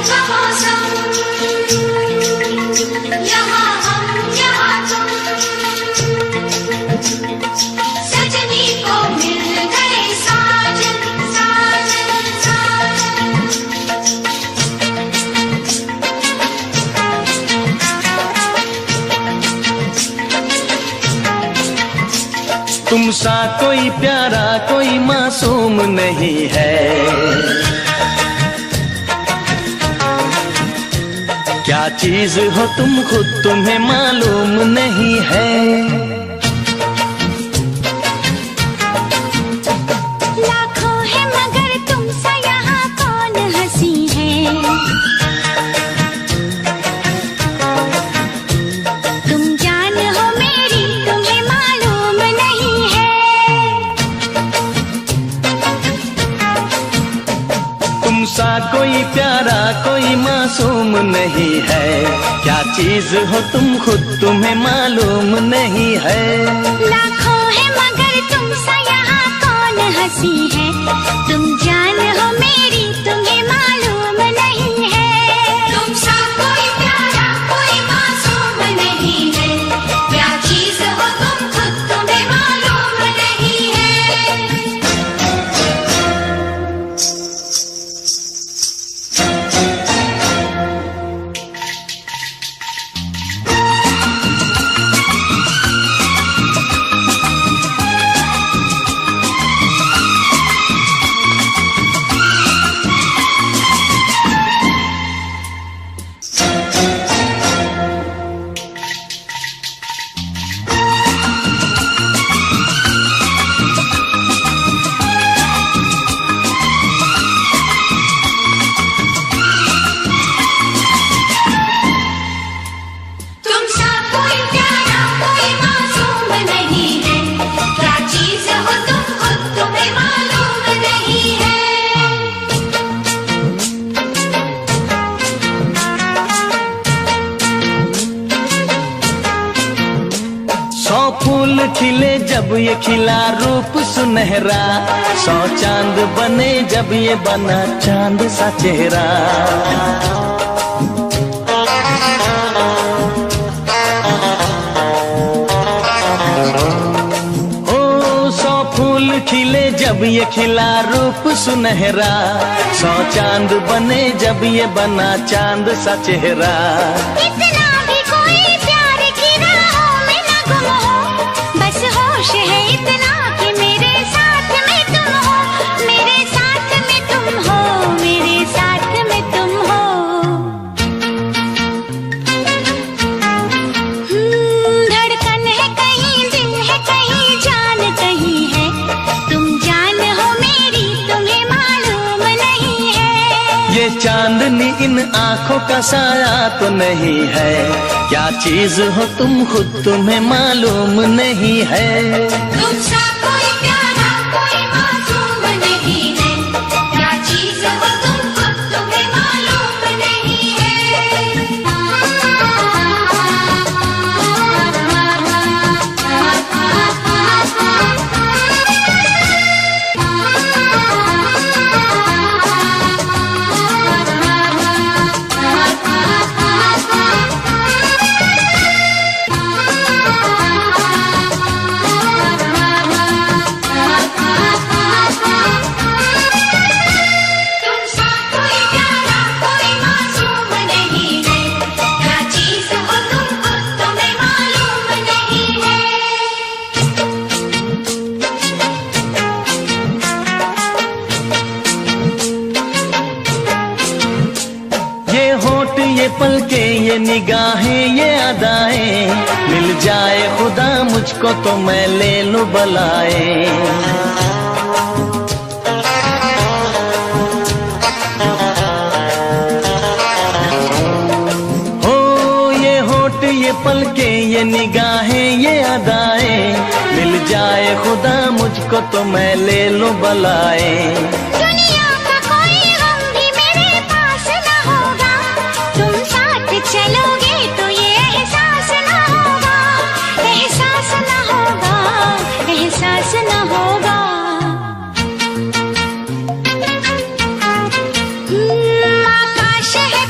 का मौसम, यहाँ हम यहाँ तुम, सजनी को मिल गए साजन साजन साजन। तुम सा कोई प्यारा कोई मासूम नहीं है, क्या चीज हो तुम खुद तुम्हें मालूम नहीं है। लाखों है मगर तुम सा यहाँ कौन हंसी है, तुम जान हो मेरी तुम्हें मालूम नहीं है। तुम सा कोई प्यारा कोई मासूम नहीं है, क्या चीज हो तुम खुद तुम्हें मालूम नहीं है। लाखों है मगर तुम सा यहाँ कौन हंसी है, तुम जान हो मेरी तुम्हें मालूम नहीं है। तुम सा कोई प्यारा कोई मासूम नहीं है, क्या चीज हो तुम खुद तुम्हें मालूम नहीं है। तुम सा कोई प्यारा कोई मासूम नहीं है, क्या चीज हो तुम खुद तुम्हें मालूम नहीं है। 100 फूल खिले जब ये खिला रूप सुनहरा, 100 चांद बने जब ये बना चांद सा चेहरा। ओ 100 फूल खिले जब ये खिला रूप सुनहरा, 100 चांद बने जब ये बना चांद सा चेहरा। इतना भी कोई प्यार की राहों में न गुम हो, बस होश है इतना कि मेरे साथ में तुम हो, मेरे साथ में तुम हो, मेरे साथ में तुम हो। धड़कन है कहीं दिल है कहीं जान कहीं है, तुम जान हो मेरी तुम्हें मालूम नहीं है। ये चांदनी इन आंखों का साया तो नहीं है, क्या चीज हो तुम खुद तुम्हें मालूम नहीं है। तुम सा कोई प्यारा कोई मासूम नहीं है, क्या चीज हो तुम खुद तुम्हें मालूम नहीं तुम सा कोई प्यारा कोई मासूम नहीं है, क्या चीज हो तुम खुद तुम्हें मालूम नहीं है। ये होठ ये पलके ये निगाहें ये अदाएं, मिल जाए खुदा मुझको तो मैं ले लूं बलाएं। ये पलके ये निगाहें ये अदाएं, मिल जाए खुदा मुझको तो मैं ले लूं बलाएं। दुनिया का कोई गम भी मेरे पास न होगा, तुम साथ चलोगे तो ये एहसास न होगा, एहसास न होगा, एहसास न होगा। आकाश है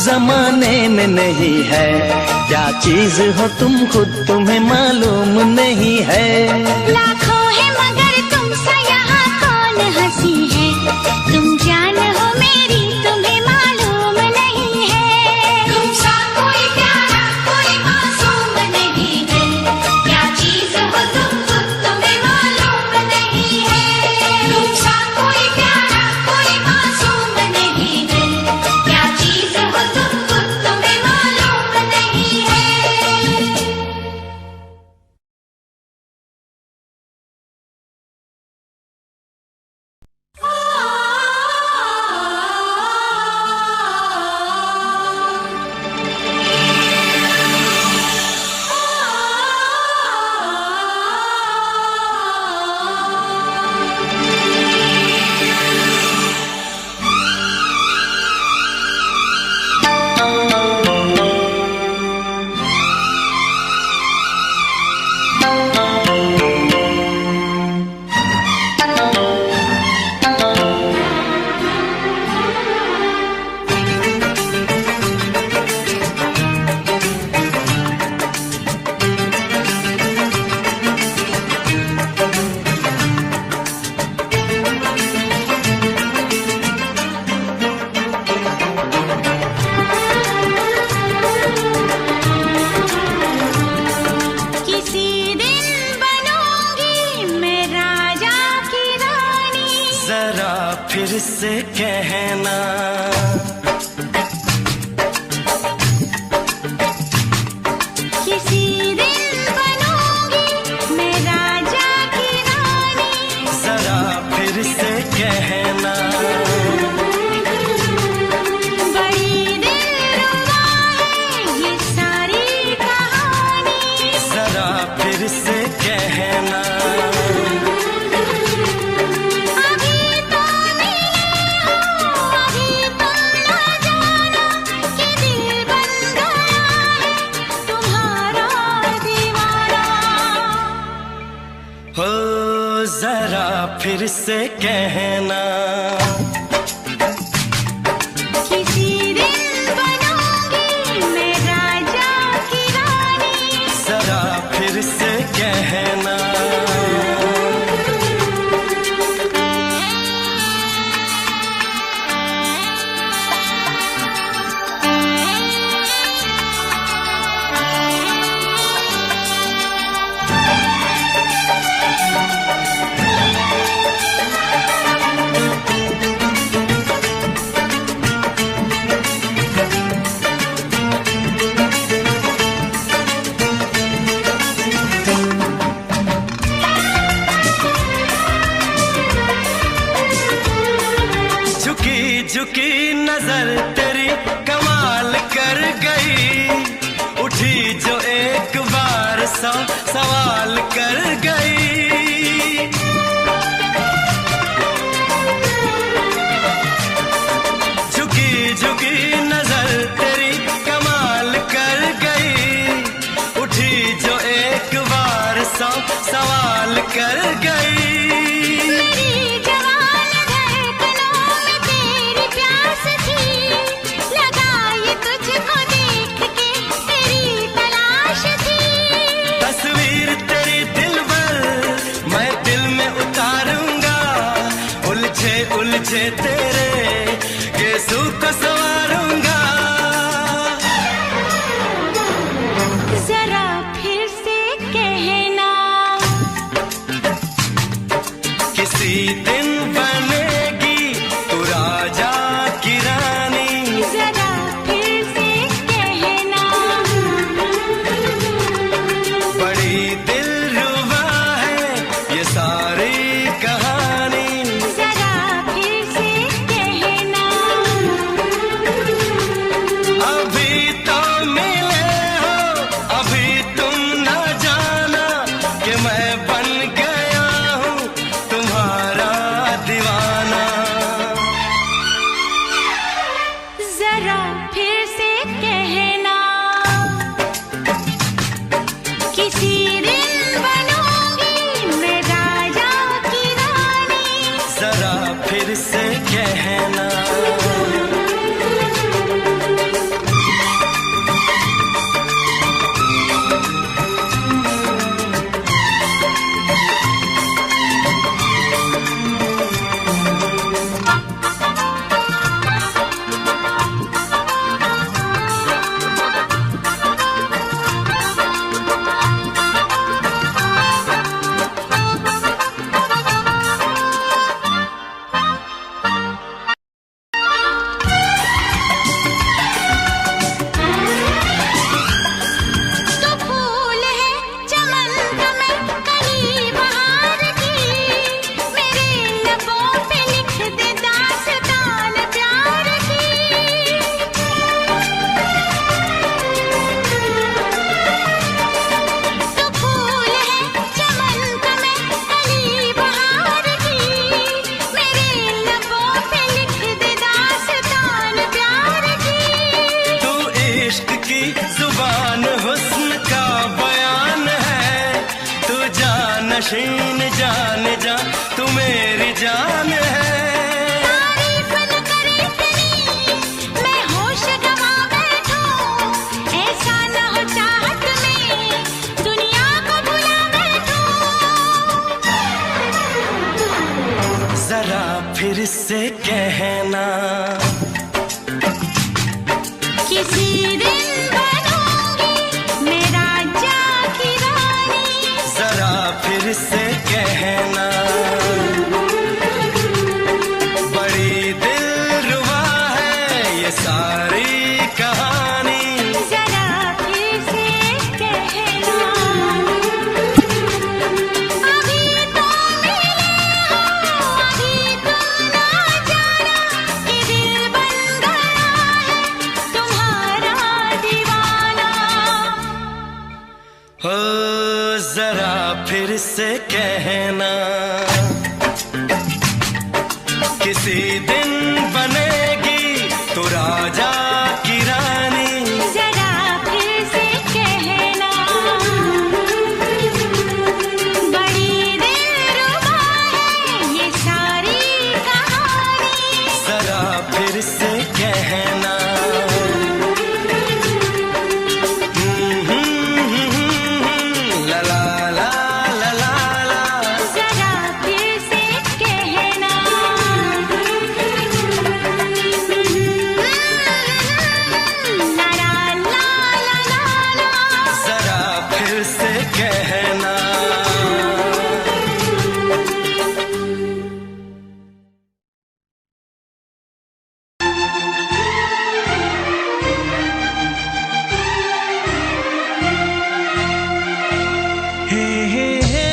जमाने में नहीं है। क्या चीज हो तुम खुद तुम्हें मालूम नहीं है। लाखों है मगर तुम सा यहाँ कौन हंसी है। तुम जान हो मेरी तुम्हें मालूम नहीं है। तुम सा कोई प्यारा कोई मासूम नहीं है। क्या चीज हो तुम खुद तुम्हें मालूम नहीं है। तुम सा कोई प्यारा कोई मासूम नहीं है। क्या चीज हो तुम खुद तुम्हें मालूम नहीं है। फिर से कहना किसी दिन बनूंगी मैं राजा की रानी। जरा फिर से कहना बड़ी दिलरुबा है ये सारी कहानी। जरा फिर से कहना जरा फिर से कहना किसी दिन बनूंगी मैं राजा की रानी। जरा फिर से कहना झुकी नजर तेरी कमाल कर गई। उठी जो एक बार सौ सवाल कर गई। झुकी झुकी नजर तेरी कमाल कर गई। उठी जो एक बार सौ सवाल कर गई। उलझे तेरे केसू को संवारूंगा। जरा फिर से कहना छीन जान जा, तू मेरी जान है। तारीफ न करे इतनी, मैं होश गंवा बैठूं, ऐसा न हो चाहत में दुनिया को भुला बैठूं। जरा फिर से कहना, किसी दिन बनूंगी मैं राजा की रानी। जरा फिर से कहना, बड़ी दिलरुबा है ये सारी कहानी। जरा फिर से कहना, अभी तो मिले हो, अभी तुम ना जाना कि दिल बन गया है तुम्हारा दीवाना। हो जरा फिर से कहना, किसी दिन बनेगी तू राजा की रानी। जरा फिर से कहना, बड़ी दिलरुबा है ये सारी कहानी। जरा फिर से कहना, ला ला ला ला ला ला। जरा फिर से कहना, ला ला ला ला ला ला। जरा फिर से कहना। हे हे हे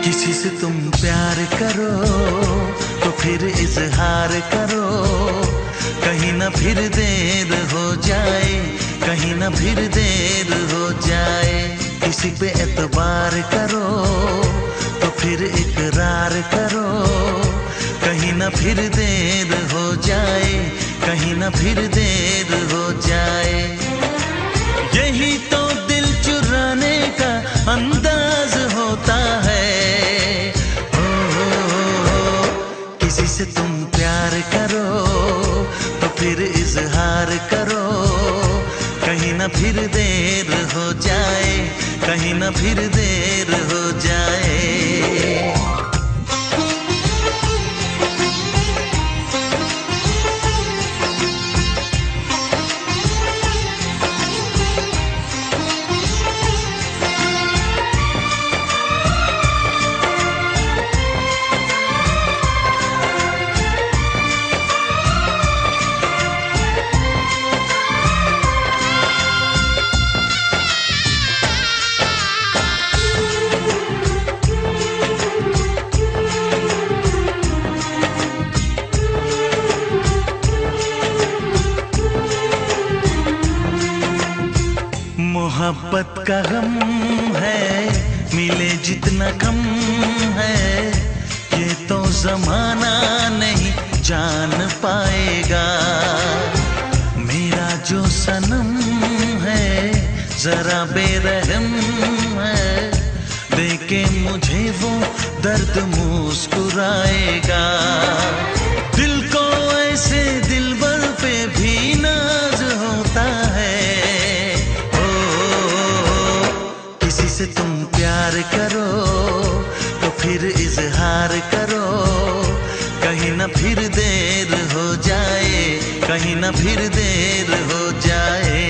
किसी से तुम प्यार करो तो फिर इजहार करो, कहीं ना फिर देर हो जाए, कहीं ना फिर देर हो जाए। किसी पे एतबार करो तो फिर इकरार करो, कहीं ना फिर देर हो जाए, कहीं ना फिर देर हो जाए। यही तो दिल चुराने का अंदाज होता है। किसी से तुम प्यार करो तो फिर इजहार करो, कहीं ना फिर देर हो जाए, कहीं ना फिर देर हो जाए। मोहब्बत का गम है, मिले जितना कम है, ये तो जमाना नहीं जान पाएगा। मेरा जो सनम है जरा बेरहम है, देके मुझे वो दर्द मुस्कुराएगा। दिल को ऐसे दिलबर पे भी नाज होता है। किसी से तुम प्यार करो तो फिर इजहार करो, कहीं ना फिर देर हो जाए, कहीं ना फिर देर हो जाए।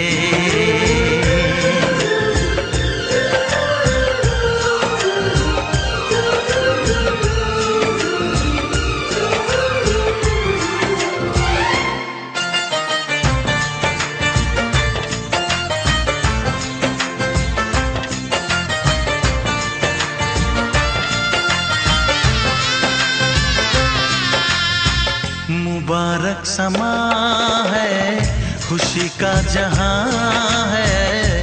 मुबारक समा है, खुशी का जहां है,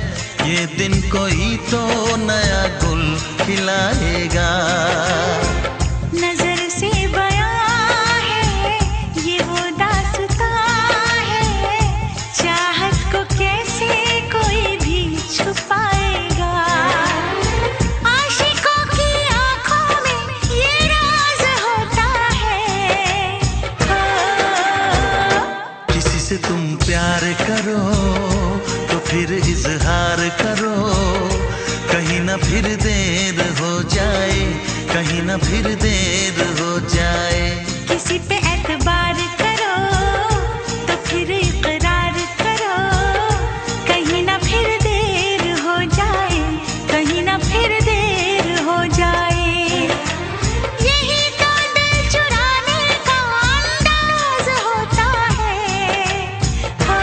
ये दिन कोई तो नया गुल खिलाएगा। नजर से बयां है ये वो दास्तां है, चाहत को कैसे कोई भी छुपाएगा। आशिकों की आंखों में ये राज होता है। किसी से तुम प्यार करो तो फिर इजहार करो, कहीं ना फिर देर हो जाए, कहीं ना फिर देर हो जाए। किसी पे एतबार करो तो फिर इकरार करो, कहीं ना फिर देर हो जाए, कहीं ना फिर देर हो जाए। यही तो दिल चुराने का अंदाज होता है। हो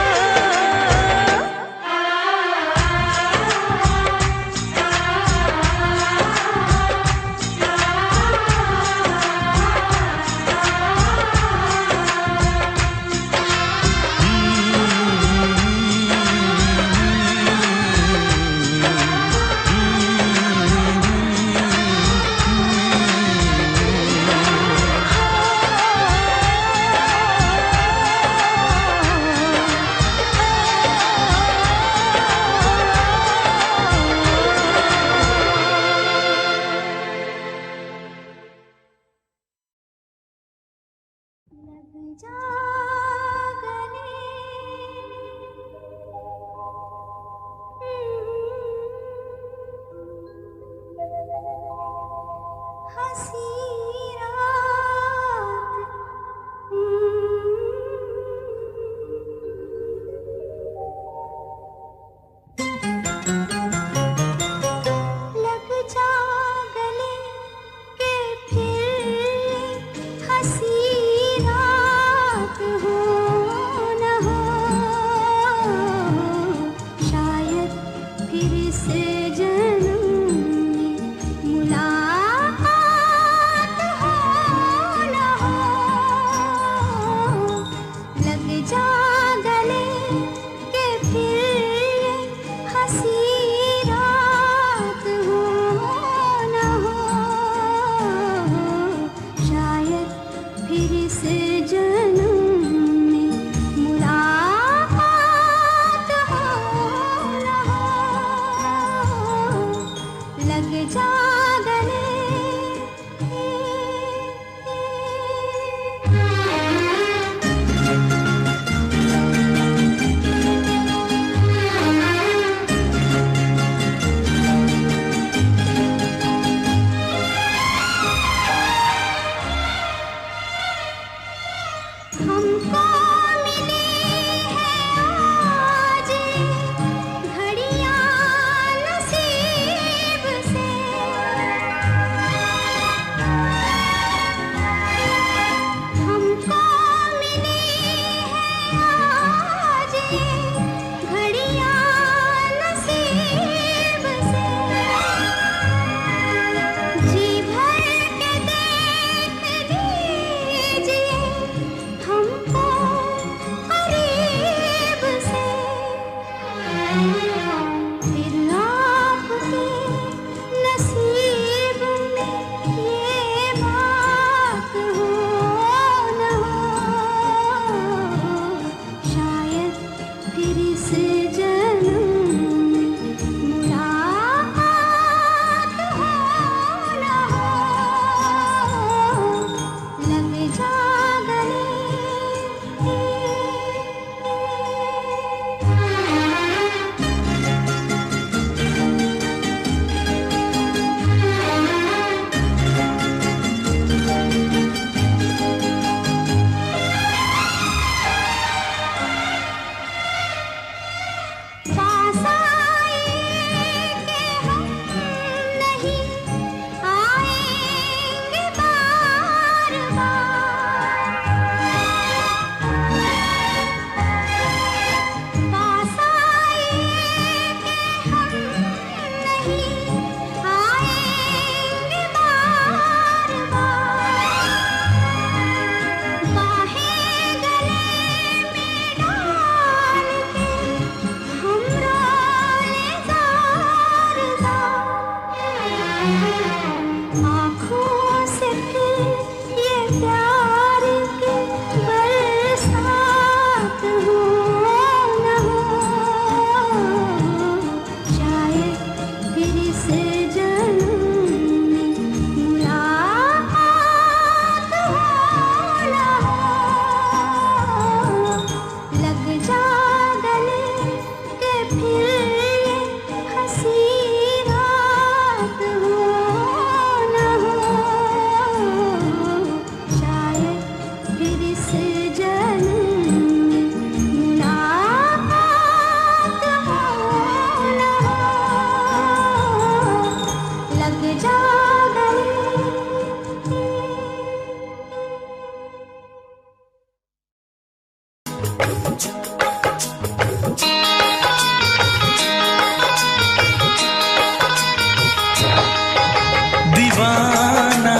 दीवाना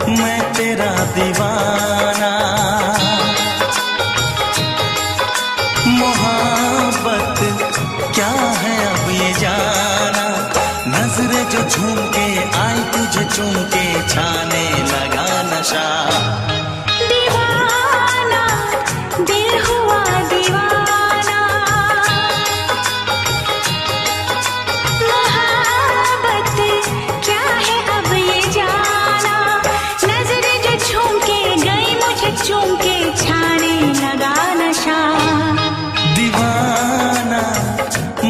मैं तेरा दीवाना, मोहब्बत क्या है अब ये जाना। नजरें जो झूम के आई तुझे चूम के छाने लगा नशा। दीवाना दिल हुआ दीवाना, मोहब्बत क्या है अब ये जाना। नजरें जो झूम के गई मुझे चूम के छाने लगा नशा। दीवाना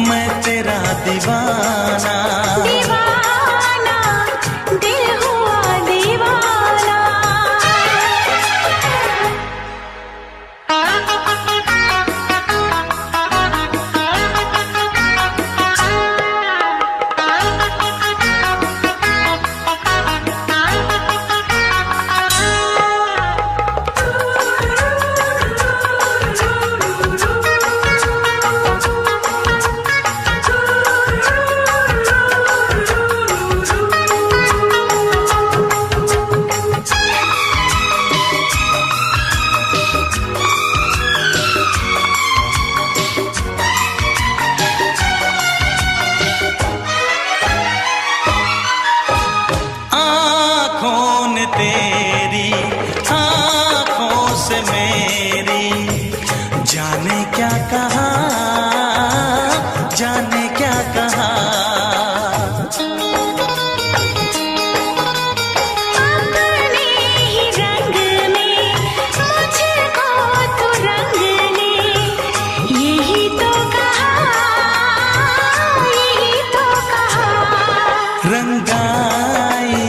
मैं तेरा दीवाना, दीवाना दिल हुआ दीवाना। तेरी आँखों से मेरी जाने क्या कहा, जाने क्या कहा। अपने ही रंग में मुझको तो रंग ले, यही तो कहा, यही तो कहा। रंगाई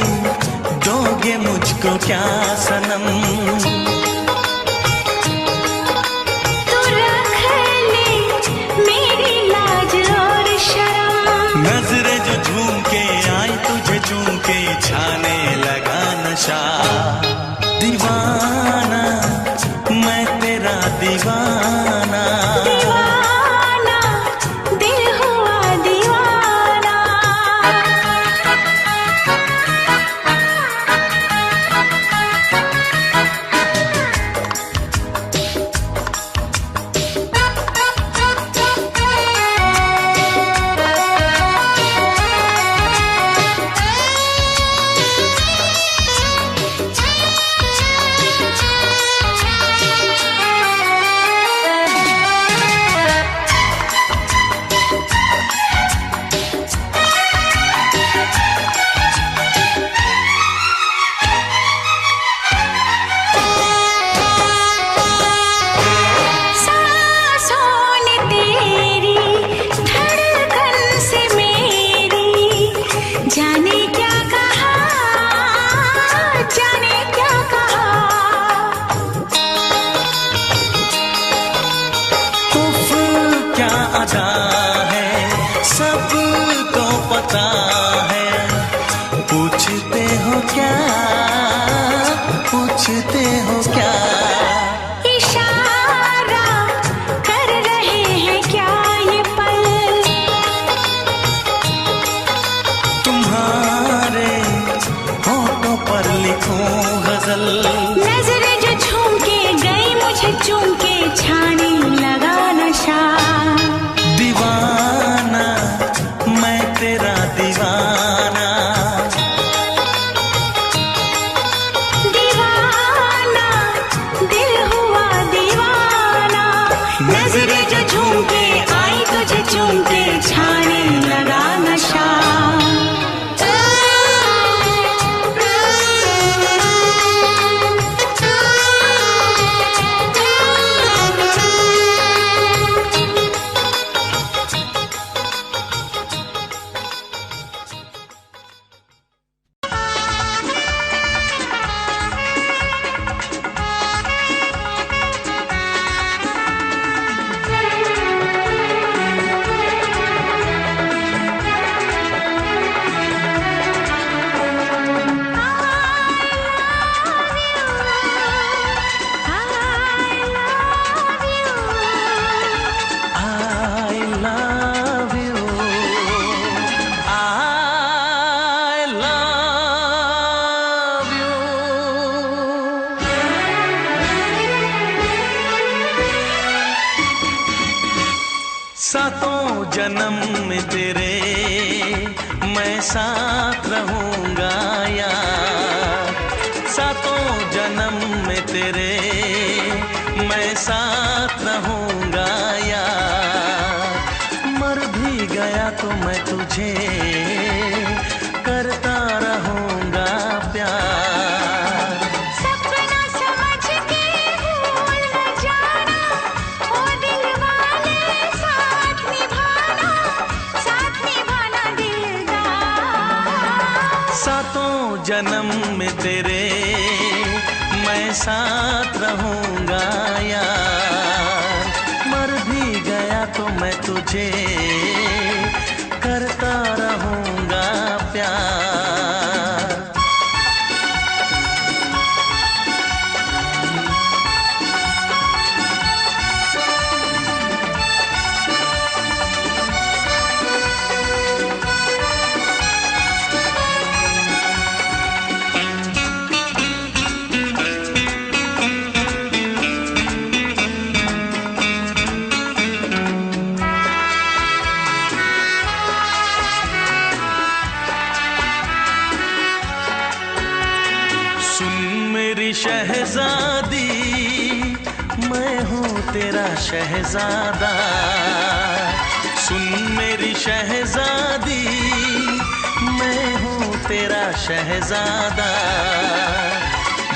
दोगे मुझको क्या सनम, तू रख ले मेरी लाज और शर्म। नजरें जो झूम के आई तुझे चूम के छाने लगा नशा। दीवाना मैं तेरा दीवाना, दीवाना दिल हुआ दीवाना। जाने क्या कहा, जाने क्या कहा। उफ क्या अदा है सबको पता है। पूछते हो क्या, पूछते हो क्या। इशारा कर रहे हैं क्या ये पल, तुम्हारे होठों पर लिखूं गजल। नजरें जो झूम के गई मुझे चूम के छाने लगा नशा। दीवाना मैं तेरा दीवाना, दीवाना दिल हुआ दीवाना। नजरें जो झूम के आई तुझे चूम के छाने लगा नशा। सातों जन्म में तेरे मैं साथ रहूंगा यार, सातों जन्म में तेरे मैं साथ रहूंगा यार। मर भी गया तो मैं तुझे करता रहूंगा प्यार। सपना समझ के भूल न जाना, ओ दिल वाले साथ निभाना दिलदार। सातों जन्म में तेरे मैं साथ रहूंगा यार, मर भी गया तो मैं तुझे करता रहूंगा प्यार। शहजादी मैं हूँ तेरा शहजादा, सुन मेरी शहजादी मैं हूँ तेरा शहजादा।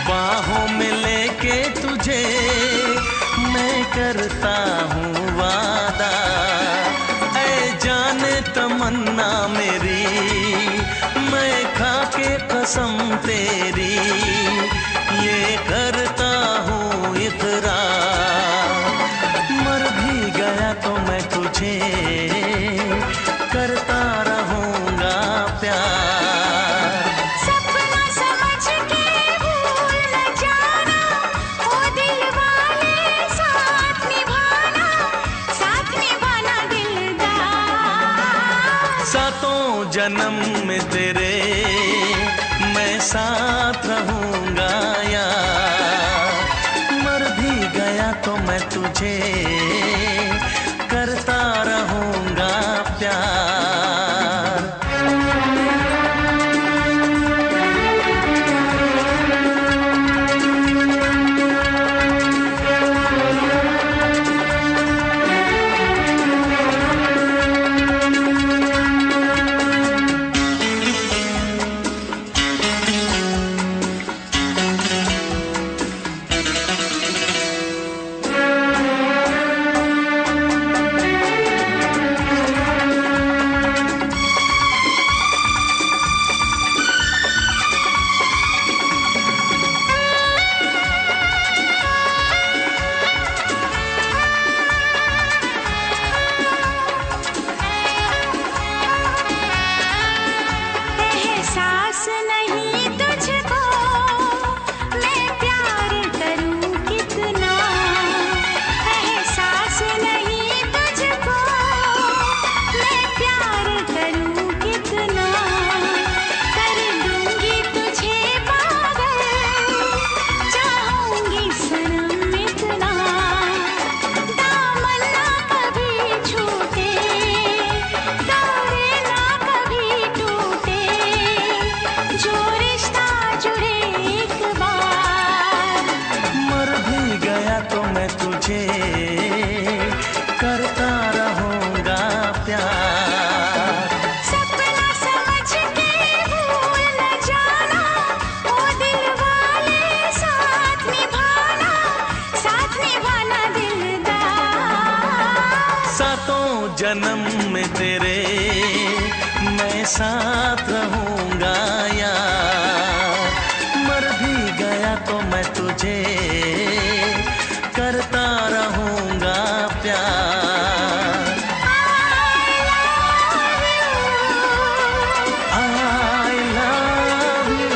बाहों में लेके तुझे मैं करता हूँ वादा, ऐ जाने तमन्ना मेरी मैं खा के कसम तेरी ये करता हूँ इकरार। मर भी गया तो मैं तुझे करता रहूंगा प्यार। सपना समझ के भूल न जाना, ओ दिल वाले साथ निभाना दिलदार। सातों जन्म में तेरे मैं साथ रहूंगा यार, मर भी गया तो मैं तुझे करता रहूंगा प्यार। करता रहूंगा प्यार। सपना समझ के भूल न जाना, ओ दिल वाले साथ निभाना दिलदार। सातों जन्म में तेरे मैं साथ रहूंगा यार, मर भी गया तो मैं तुझे करता रहूंगा प्यार। I love you।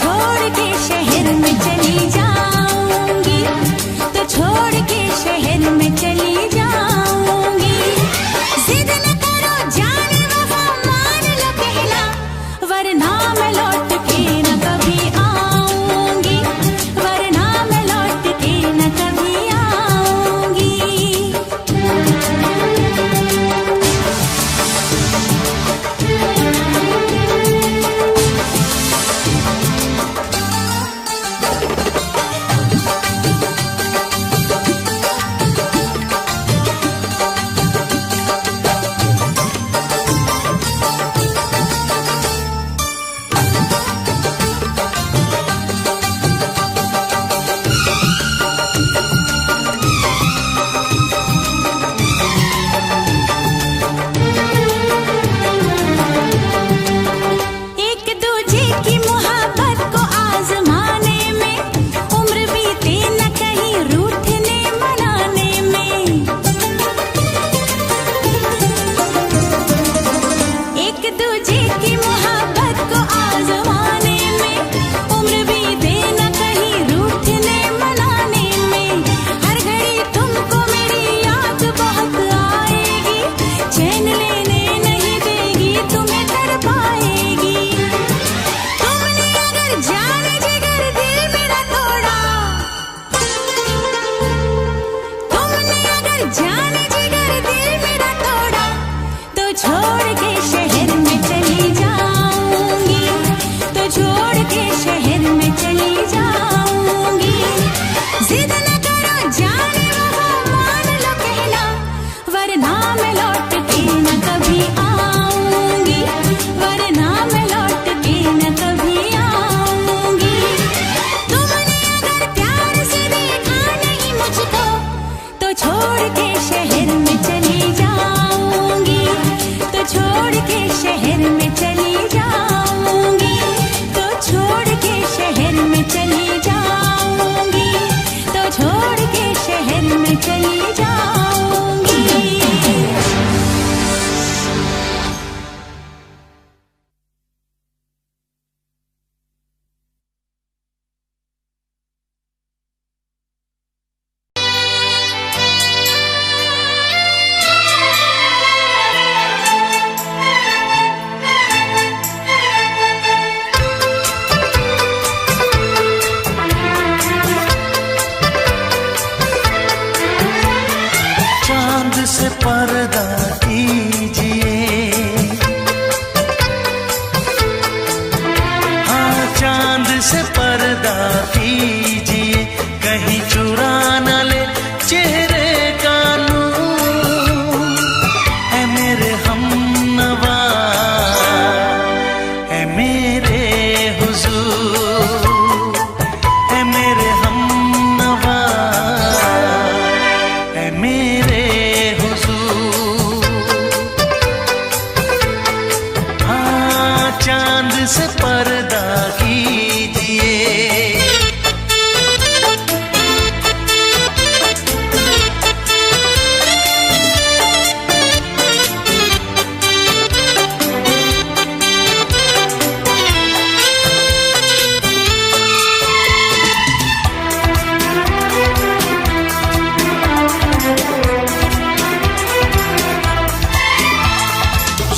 छोड़ के शहर में चली जाऊंगी, तो छोड़ के शहर में चली जाऊंगी। जिद न करो जाने वफा मान लो कहना, वरना मैं लौट के न कभी आऊंगी, वरना मैं लौट के न कभी आऊंगी। जाने जिगर दिल मेरा तोड़ा, तो छोड़ के शहर में चली जाऊंगी, तो छोड़ के शहर में चली जाऊंगी। जिद न करो जाने वफा मान लो कहना, वरना मैं लौट के न कभी आऊंगी, वरना मैं लौट के न कभी आऊंगी। तुमने अगर प्यार से देखा नहीं मुझको, तो छोड़ के शहर में चली जाऊंगी, तो छोड़ के शहर में चली जाऊंगी, तो छोड़ के शहर में चली जाऊंगी, तो छोड़ के शहर में चली जाऊंगी। चांद से पर्दा कीजिए, हाँ चांद से पर्दा कीजिए, कहीं चुरा न ले चेहरे का नूर। है मेरे हमनवा, है मेरे हुजूर, है मेरे हमनवा, है मेरे हुजूर। हाँ चांद से पर्दा कीजिए।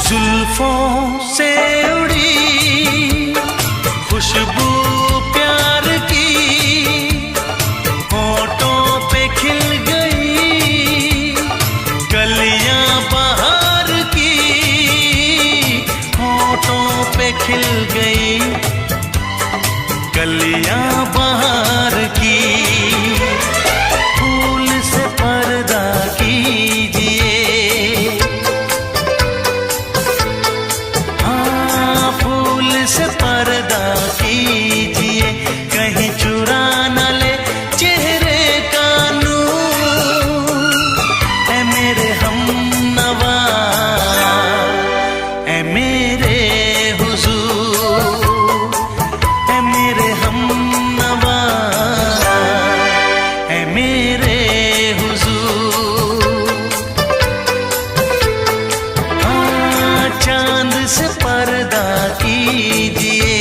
जुल्फों से उड़ी खुशबू प्यार की, होठों पे खिल गई कलियां बहार की, होठों पे खिल गई कलियां बहार की। फूल से पर्दा कीजिए, से पर्दा कीजिए, कहीं चुरा न ले चेहरे का नूर। है मेरे हमनवा, है मेरे हुजूर, है मेरे हमनवा, है मेरे हुजूर। हाँ चांद से पर्दा कीजिए।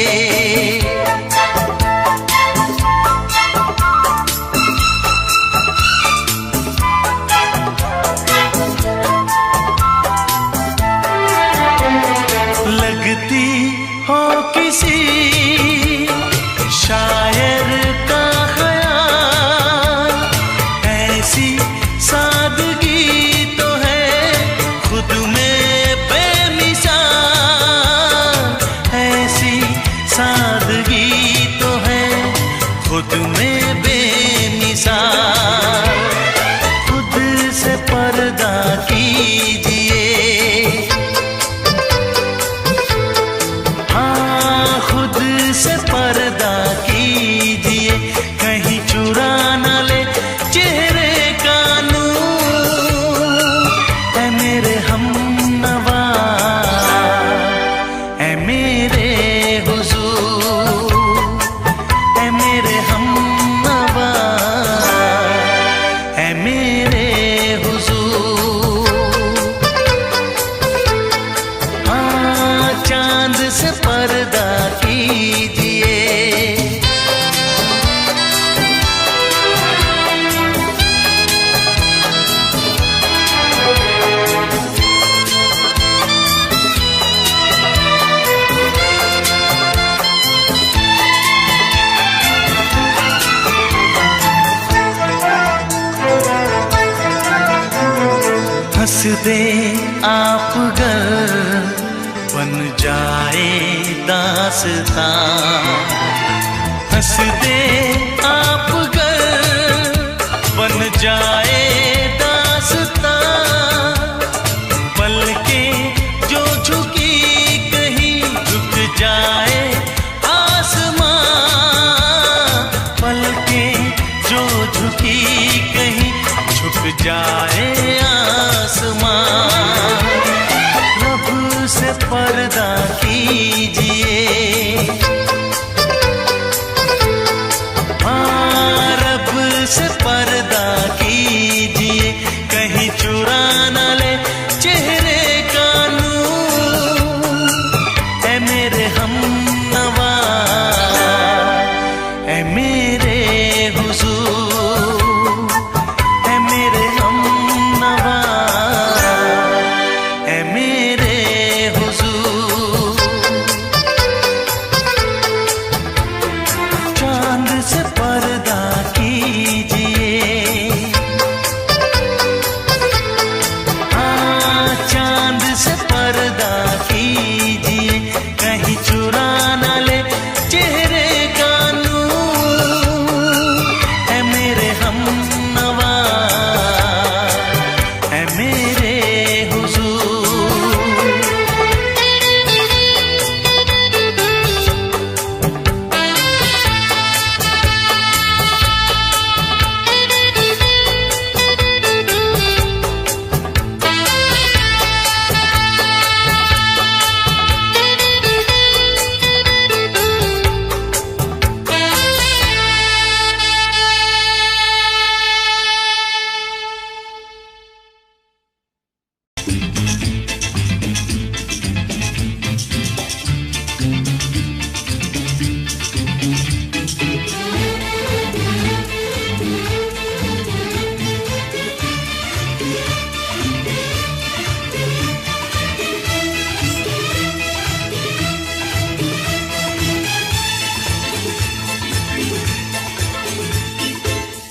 गर बन जाए दास्तां, हंस दे आप गर बन जाए दास्तां, पलकें जो झुकी कहीं झुक जाए आसमां, पलकें जो झुकी कहीं झुक जाए आसमां। रब से पर्दा कीजिए, हाँ रब से पर्दा कीजिए, कहीं चुरा न ले चेहरे का नूर। ऐ मेरे हमनवा, ऐ मेरे हुजूर, ऐ मेरे हमनवा, ऐ मेरे हुजूर। चांद से पर्दा कीजिए, हाँ चांद से पर्दा कीजिए, कहीं चुरा न ले चेहरे का नूर। ऐ मेरे हमनवा, ऐ मेरे हुजूर।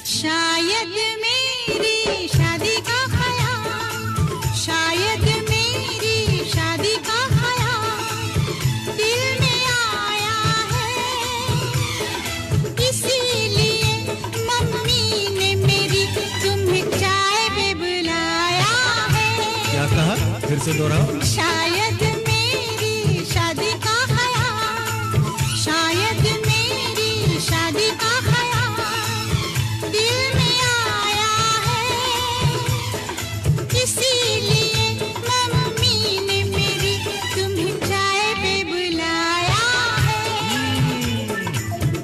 शायद मेरी शादी का ख्याल, शायद मेरी शादी का ख्याल दिल में आया है, इसीलिए मम्मी ने मेरी तुम्हें चाय पे बुलाया है। क्या कहा? फिर से दोहराओ। शायद मेरी शादी का ख्याल, शायद मेरी शादी का ख्याल दिल में आया है, इसीलिए मम्मी ने मेरी तुम्हें चाय पे बुलाया है।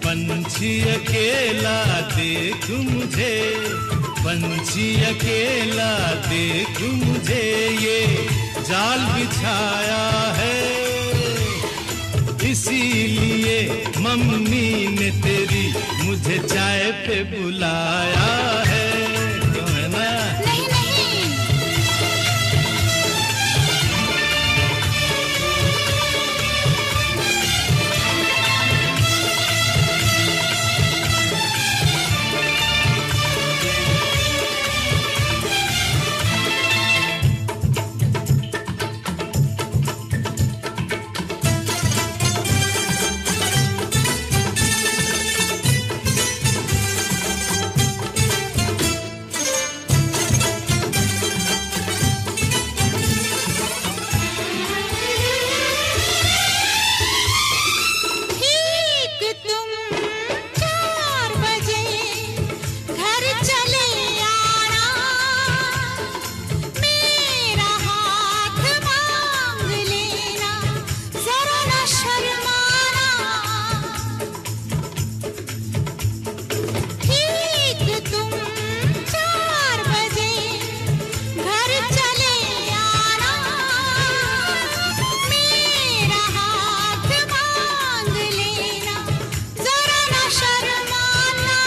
पंछी अकेला देख मुझे, पंछी अकेला देख मुझे, ये जाल बिछाया है, इसीलिए मम्मी ने तेरी मुझे चाय पे बुलाया है। क्यों है ना? नहीं नहीं, ठीक तुम 4 बजे घर चले आना, मेरा हाथ मांग लेना, जरा न शर्माना। ठीक तुम 4 बजे घर चले आना, मेरा हाथ मांग लेना, जरा न शर्माना।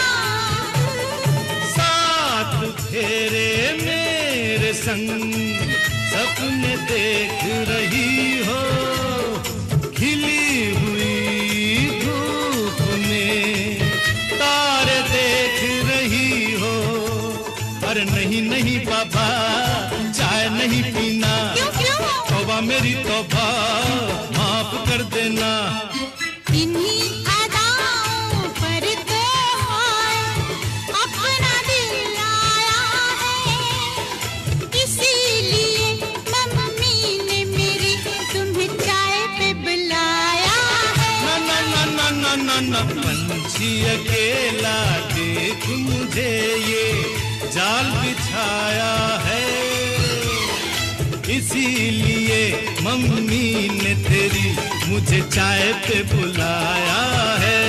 साथ फेरे मेरे संग सपने देख रही हो, खिली हुई धूप में तारे देख रही हो। अरे नहीं नहीं पापा, चाय नहीं पीना, क्यों क्यों? मेरी तौबा माफ कर देना। इन्हीं अदाओं पर तो हाय अपना दिल आया है, इसीलिए मम्मी ने मेरी तुम्हें चाय पे बुलाया है। ना ना ना ना ना ना ना, पंछी अकेला देख मुझे ये जाल बिछाया है, इसीलिए मम्मी ने तेरी मुझे चाय पे बुलाया है।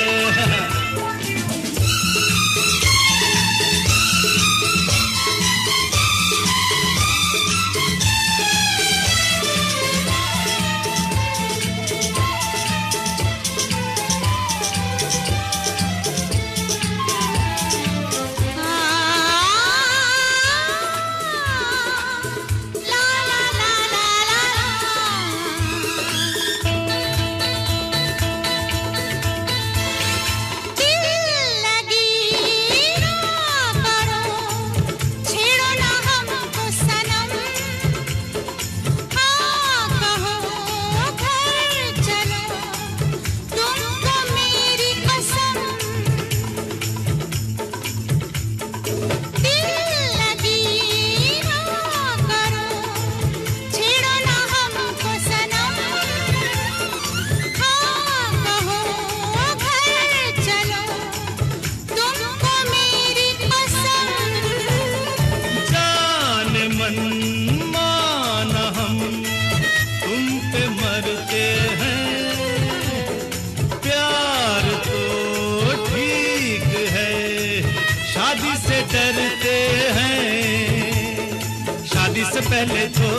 पहले तो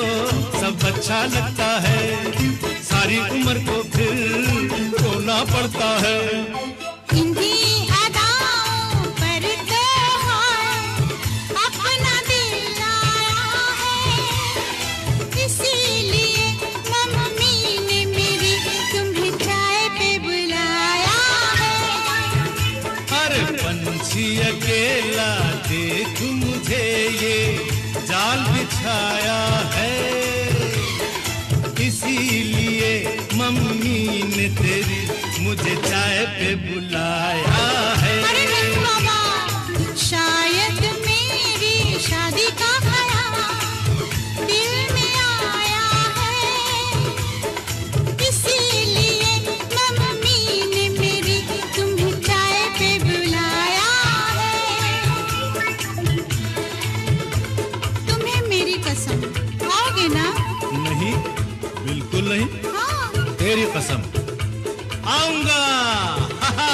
सब अच्छा लगता है, सारी उम्र को फिर रोना पड़ता है। इन्हीं अदाओं पर तो हाय अपना दिल आया है, इसीलिए मम्मी ने मेरी तुम्हें चाय पे बुलाया है। अरे पंछी अकेला देख मुझे ये जाल बिछाया है, इसीलिए मम्मी ने तेरी मुझे चाय पे बुलाया है। अरे नहीं बाबा, शायद मेरी शादी का ख्याल दिल में आया है, इसीलिए मम्मी ने मेरी तुम्हें चाय पे बुलाया है। तुम्हें मेरी कसम आओगे ना? नहीं, बिल्कुल नहीं। हाँ। तेरी कसम आऊंगा। हा हा।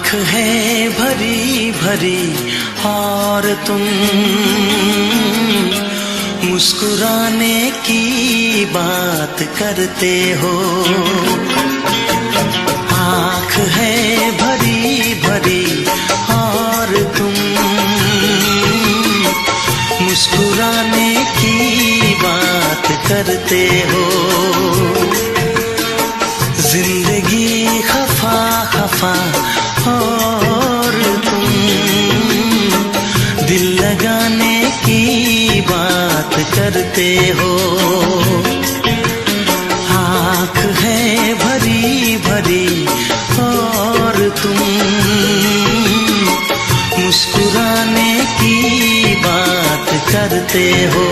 आँख है भरी भरी और तुम मुस्कुराने की बात करते हो। आँख है भरी भरी और तुम मुस्कुराने की बात करते हो। जिंदगी खफा खफा और तुम दिल लगाने की बात करते हो। आँख है भरी भरी और तुम मुस्कुराने की बात करते हो।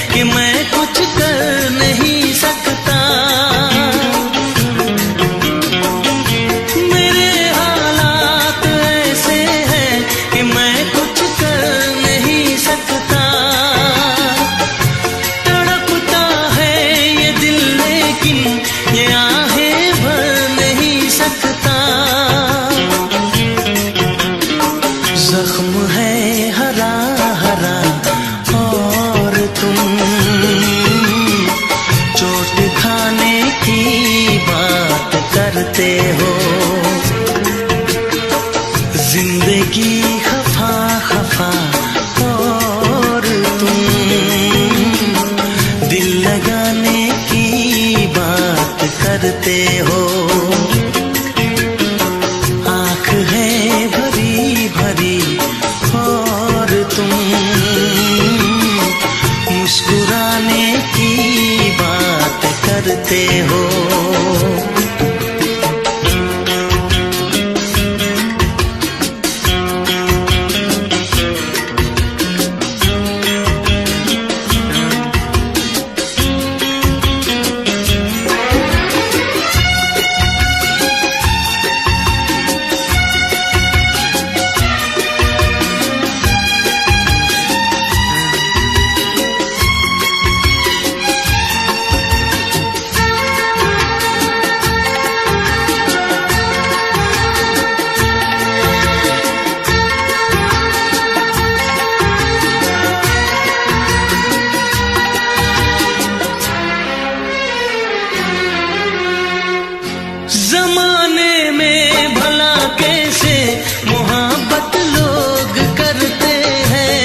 कि मैं कुछ कर नहीं सकता। मेरे हालात ऐसे हैं कि मैं कुछ कर नहीं सकता। तड़पता है ये दिल लेकिन ये आहें भर नहीं सकता। जख्म है हरा हरा और तुम चोट खाने की बात करते हो। जिंदगी खफा खफा और तुम दिल लगाने की बात करते हो। आँख है भरी भरी और तुम मुस्कुराने की बात करते हो। जमाने में भला कैसे मोहब्बत लोग करते हैं।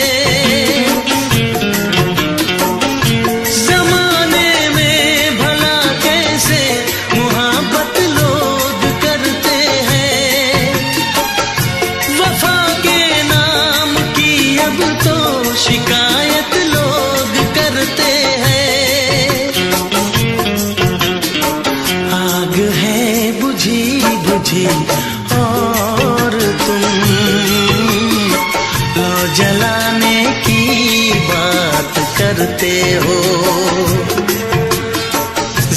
जमाने में भला कैसे मोहब्बत लोग करते हैं। वफा के नाम की अब तो शिकायत लोग करते हैं। आग है बुझी बुझी और तुम लो जलाने की बात करते हो।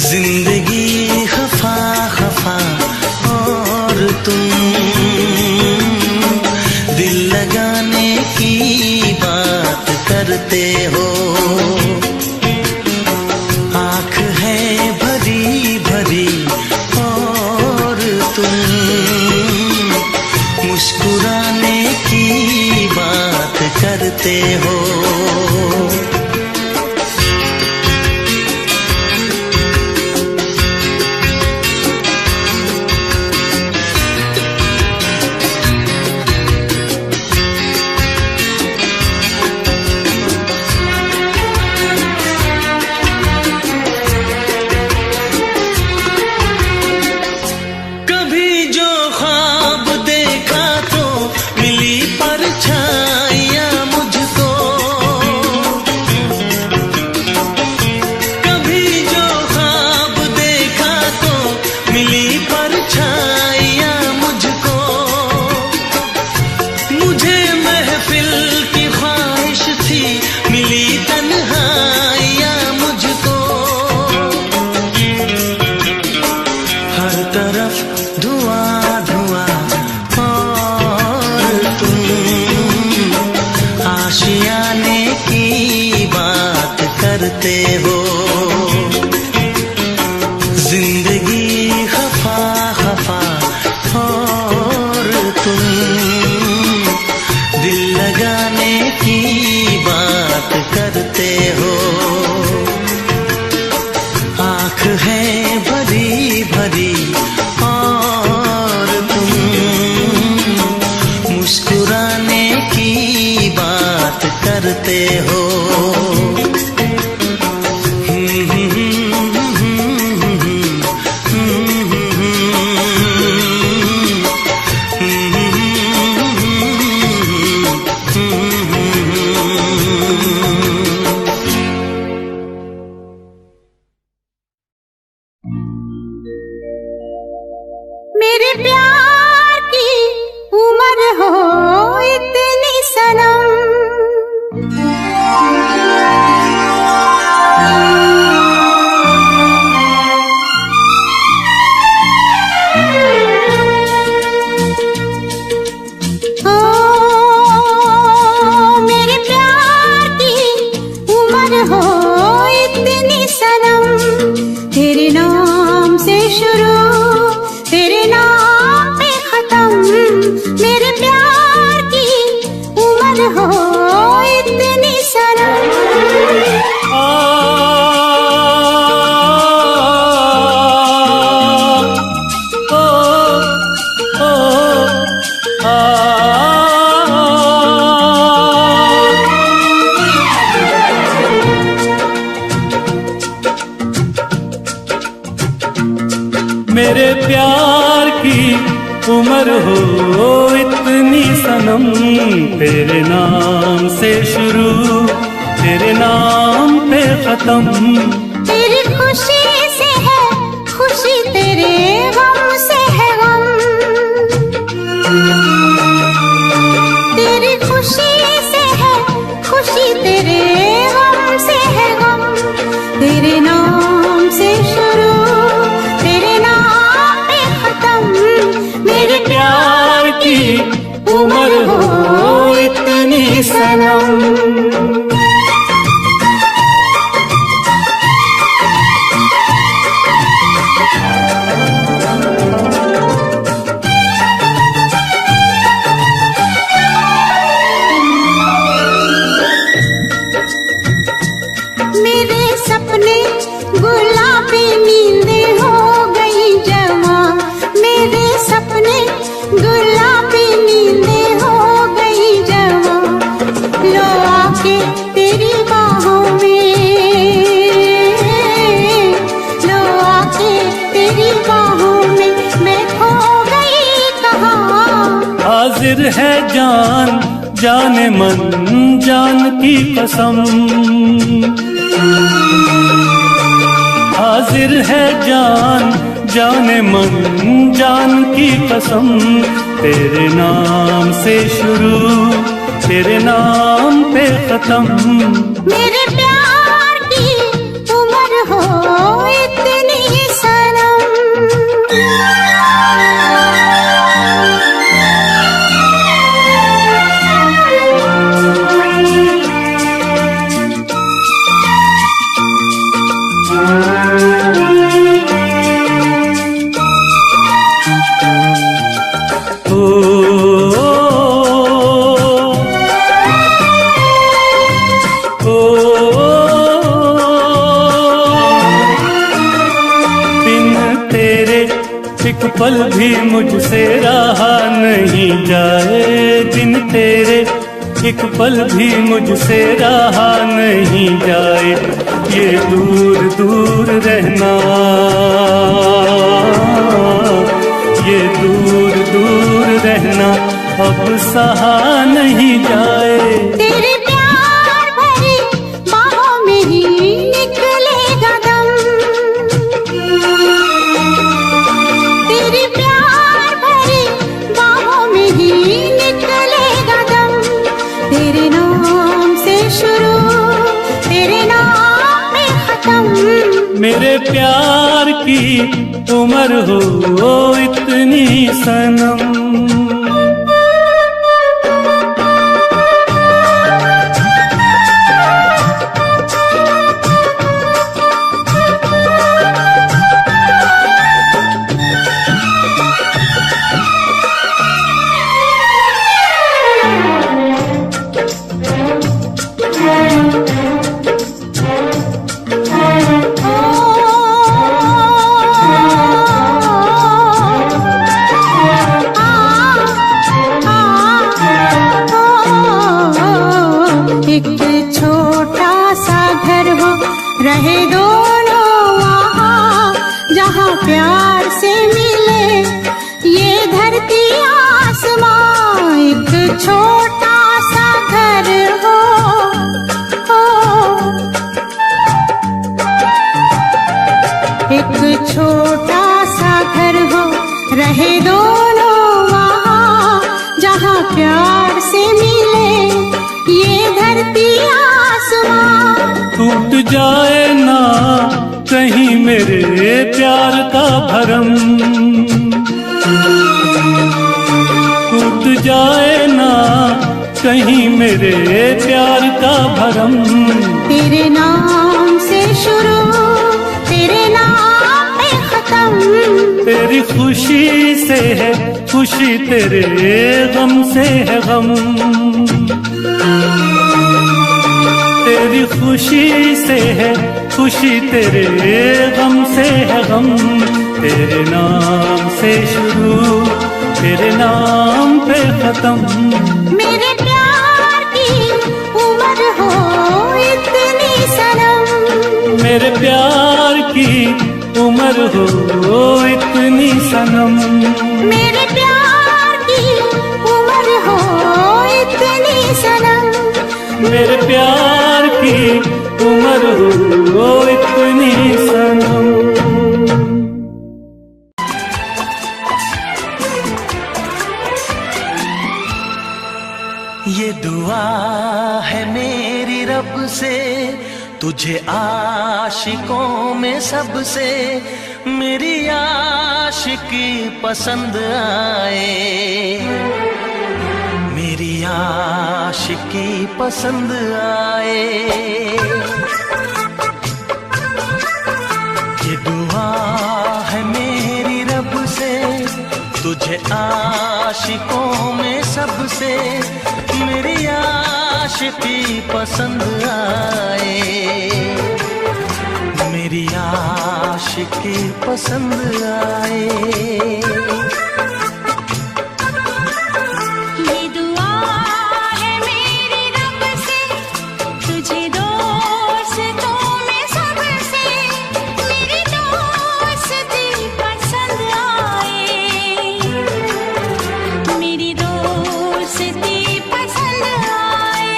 जिंदगी खफा खफा और तुम दिल लगाने की बात करते हो। आँख है भरी भरी और तुम मुस्कुराने की बात करते हो। आने की बात करते हो। जिंदगी खफा खफा और तुम दिल लगाने की बात करते हो। आँख है भरी भरी और तुम मुस्कुराने की बात करते हो। मेरे प्यार की उम्र हो इतनी सनम, ओ मेरे प्यार की उम्र हो इतनी सनम। तेरे नाम से शुरू तेरे नाम पे खत्म, मेरे प्यार की उम्र हो इतनी सनम। मेरे प्यार की उम्र हो इतनी सनम। तेरे नाम से शुरू तेरे नाम पे खत्म। तेरी खुशी से है खुशी, तेरे गम से है गम। तेरी खुशी से है खुशी, तेरे गम से है गम। तेरे नाम से शुरू तेरे नाम पे खत्म, मेरे प्यार की उम्र हो इतनी सनम। मेरे सपने गुलाबी नींदें हो गई जवां। मेरे सपने गुलाबी नींदें हो गई जवां। लो आके तेरी बाहों में, लो आके तेरी बाहों में मैं खो गई कहाँ। हाजिर है जान जाने मन जान की कसम। हाजिर है जान जाने मन जान की कसम। तेरे नाम से शुरू तेरे नाम पे खत्म। मेरे प्यार की उम्र हो इतनी सनम। एक पल भी मुझसे रहा नहीं जाए। दिन तेरे एक पल भी मुझसे रहा नहीं जाए। ये दूर दूर रहना, ये दूर दूर रहना अब सहा नहीं जाए। तेरे प्यार भरी बाहों में ही निकलेगा दम। तेरे प्यार भरी बाहों में ही निकलेगा दम। तेरे नाम से शुरू तेरे नाम में खत्म। मेरे प्यार की उम्र हो इतनी सनम। रहे दोनों वहाँ जहाँ प्यार से मिले। ये धरती आसमां एक छोटा सा घर हो, एक छोटा सा घर हो, रहे दोनों वहाँ जहाँ प्यार से मिले। ये धरती आसमां टूट जाए ना कहीं मेरे प्यार का भरम, टूट जाए ना कहीं मेरे प्यार का भरम। तेरे नाम से शुरू, तेरे नाम पे खत्म। तेरी खुशी से है खुशी, तेरे गम से है गम। तेरी खुशी से है खुशी, तेरे गम से है गम। तेरे नाम से शुरू, तेरे नाम पे खत्म। मेरे प्यार की उम्र हो इतनी सनम, मेरे प्यार की उम्र हो इतनी सनम। मेरे प्यार की उम्र हो इतनी सनम। मेरे प्यार की उम्र हो इतनी सनम। ये दुआ है मेरी रब से, तुझे आशिकों में सबसे मेरी आशिकी पसंद आए, मेरी आशिकी पसंद आए। ये दुआ है मेरी रब से, तुझे आशिकों में सबसे मेरी आशिकी पसंद आए, मेरी आशिकी पसंद आए। ये दुआ है मेरी रब से, तुझे दोस्तों में सबसे मेरी दोस्ती पसंद आए, मेरी दोस्ती पसंद आए।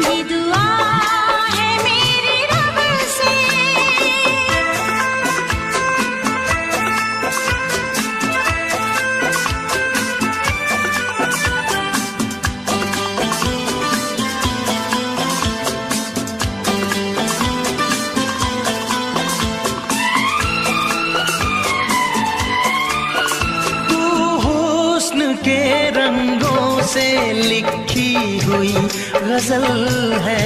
ये दुआ है मेरी रब से। तू हुस्न के रंगों से लिखी हुई गजल है,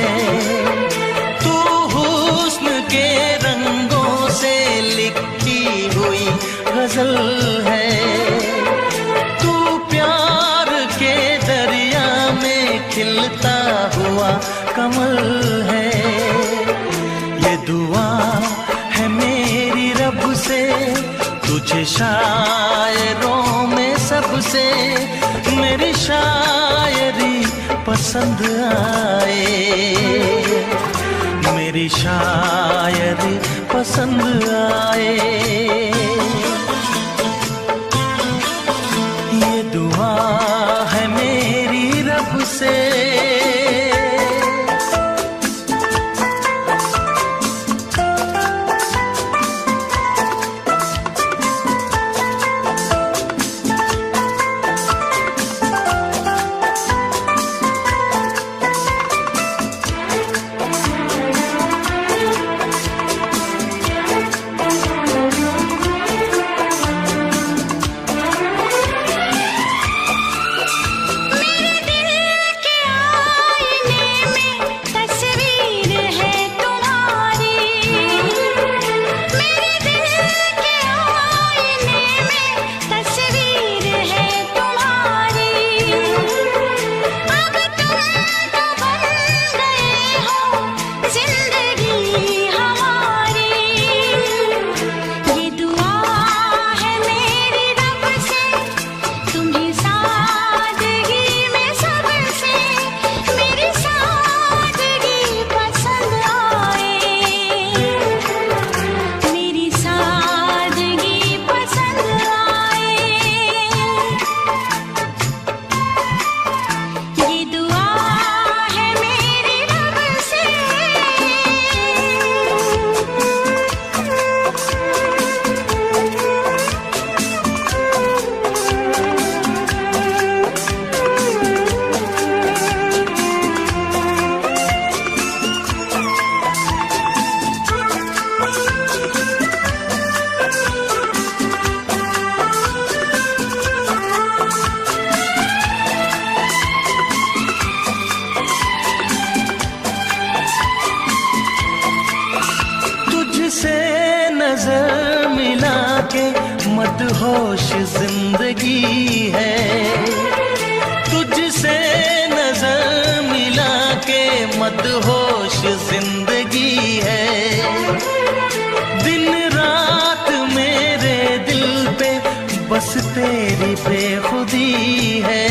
तू हुस्न के रंगों से लिखी हुई गजल है। तू प्यार के दरिया में खिलता हुआ कमल है। ये दुआ है मेरी रब से, तुझे शायरों में सबसे मेरी शायरी पसंद आए, मेरी शायरी पसंद आए। ये दुआ है मेरी रब से। मेरे दिल के मदहोश जिंदगी है। तुझसे नजर मिला के मदहोश जिंदगी है। दिन रात मेरे दिल पे बस तेरी बेखुदी है।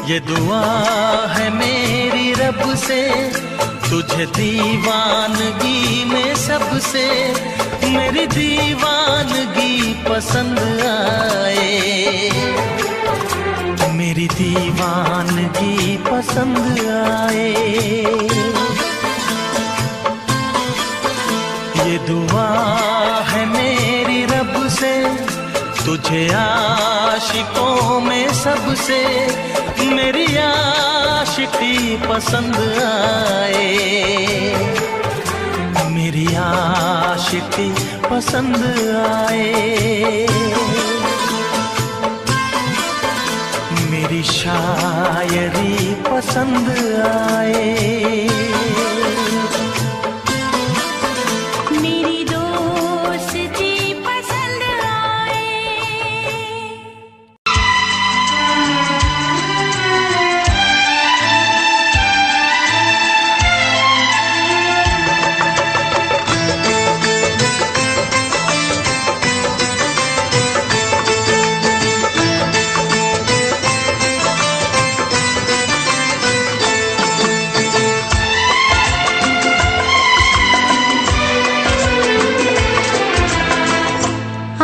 ये दुआ है मेरी रब से, तुझे दीवानगी में सबसे मेरी दीवानगी पसंद आए। मेरी दीवानगी पसंद आए। ये दुआ है मेरी रब से, तुझे आशिकों में सबसे मेरी आशिकी पसंद आए। मेरी आशिकी पसंद आए। मेरी शायरी पसंद आए। मेरी दोस्ती पसंद आए।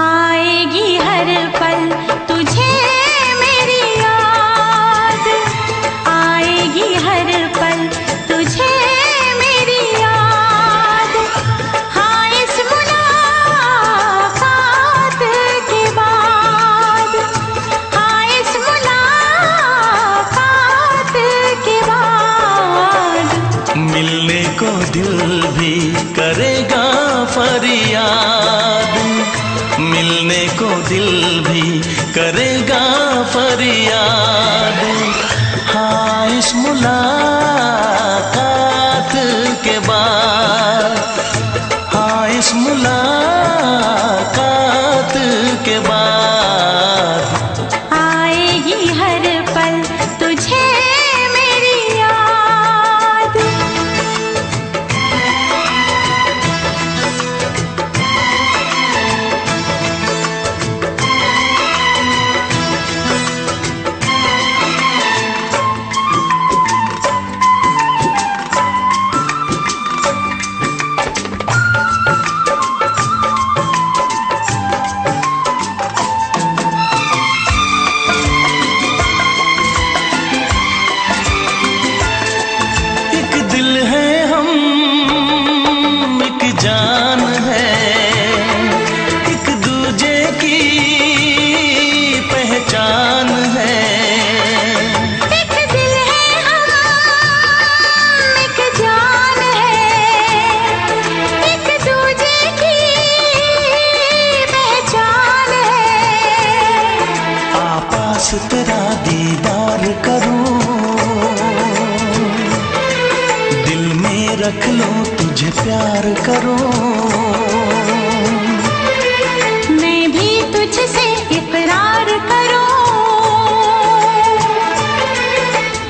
आएगी हर पल तुझे मेरी याद, आएगी हर पल तुझे मेरी याद। हाँ इस मुलाकात के बाद, हाँ इस मुलाकात के बाद मिलने को दिल भी करेगा फरियाद। मिलने को दिल भी करेगा फरियाद। हाँ इस मुलाकात के बाद, हाँ इस मुलाकात के बाद आएगी हर पल तुझे मेरी याद। एक दिल है हम, एक जान है, एक दूजे की पहचान है। एक दिल है हम, एक जान है, एक दूजे की पहचान है। आपास तेरा दीदार करूं, दिल में रख लूं तुझे प्यार करूं। मैं भी तुझसे इकरार करूं,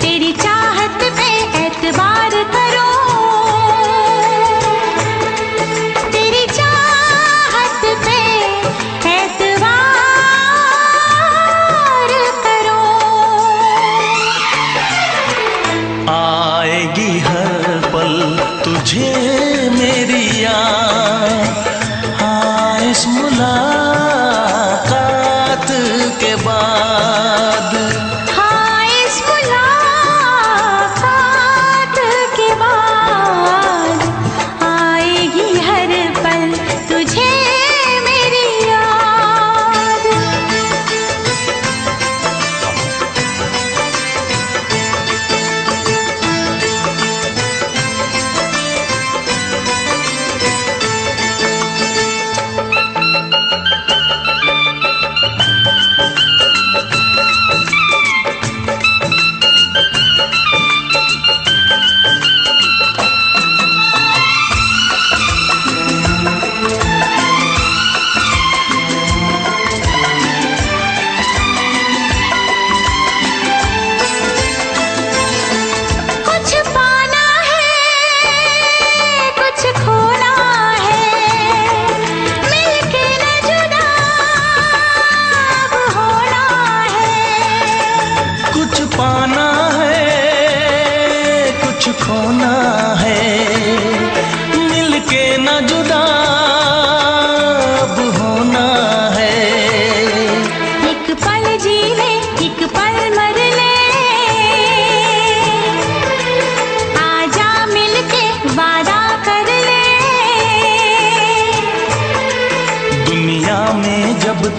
तेरी चाहत पे एतबार करूं। तेरी चाहत पे एतबार करूं। आएगी हर पल तुझे मेरी याद।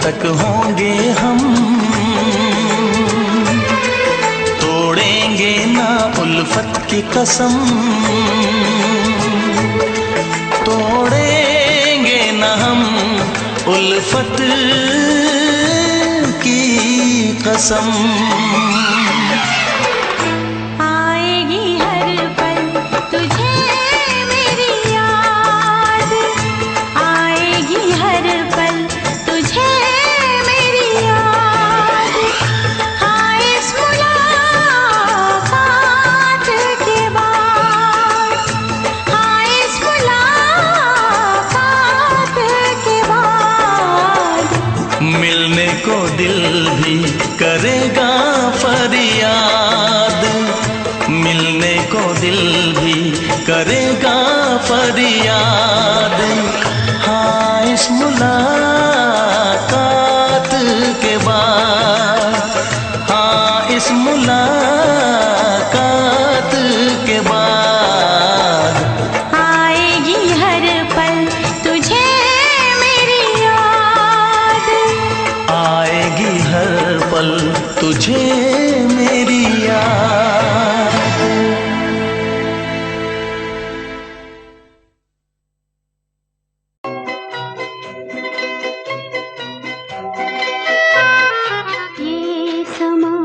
तक होंगे हम, तोड़ेंगे ना उल्फत की कसम, तोड़ेंगे ना हम उल्फत की कसम। आएगी हर पल तुझे मेरी याद, आएगी हर पल तुझे मेरी याद। हाँ इस मुलाकात के बाद, हाँ इस मुलाकात के बाद मिलने को दिल भी करेगा फरियाद, मिलने को दिल भी करेगा फरियाद। हाँ इस मुलाकात के बाद, हाँ इस मुलाकात के बाद आएगी हर पल तुझे मेरी याद, आएगी हर पल तुझे मेरी याद। ये समा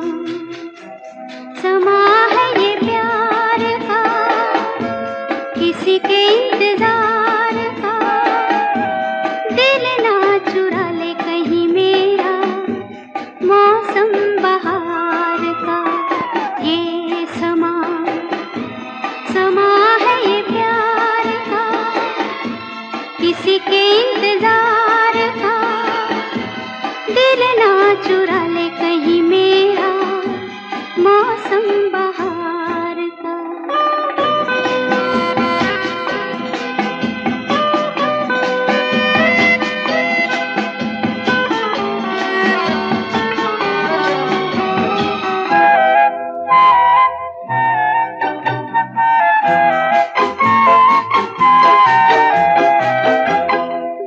समा है ये प्यार का, किसी के इंतजार का। दिल ना चुरा ले कहीं मेरा मौसम बहार का। ये समा समा है ये प्यार का, किसी के इंतजार का। दिल ना चुरा ले कहीं मेरा मौसम बहार का।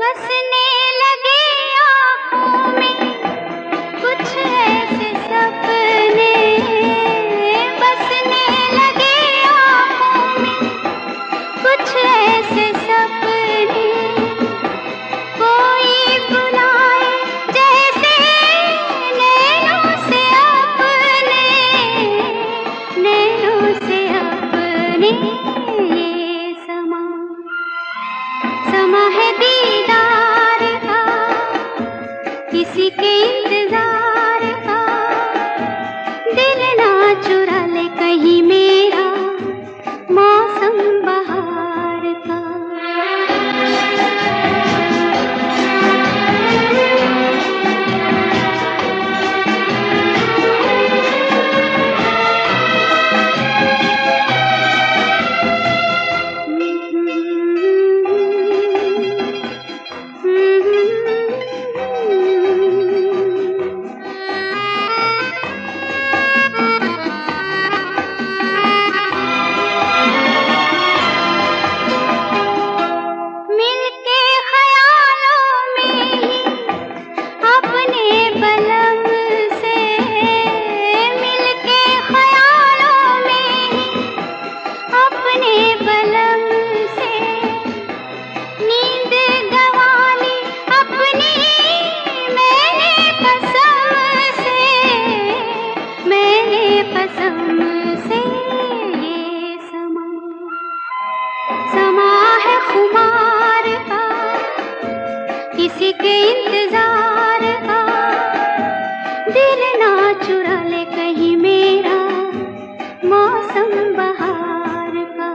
बसने लगे आँखों में कुछ ऐसे सपने, बसने लगे आँखों में कुछ ऐसे सपने। कोई बुलाए जैसे नैनों से अपने, नैनों से अपने। ये समा समा है दीदार का, किसी के इंतजार का। दिल ना चुरा ले कहीं मेरा मौसम बहार का। मिलके ख्यालों में ही अपने बलम से, मिलके ख्यालों में ही अपने बलम से। नींद गंवा ली अपनी मैंने कसम से, मैंने कसम से। ये समा समा है खुमार का, किसी के इंतजार का। दिल ना चुरा ले कहीं मेरा मौसम बहार का।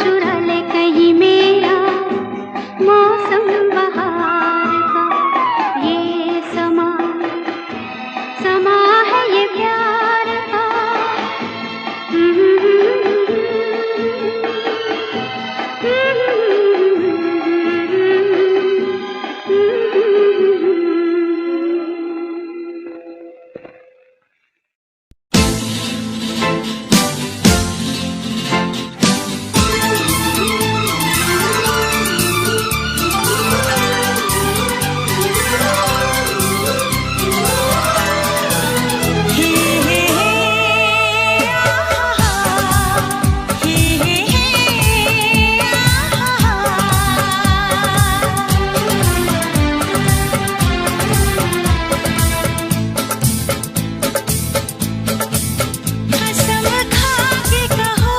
चुरा ले कहीं मेरा मौसम बहार का। ये समा समा है ये प्यार का। कसम खा के कहो,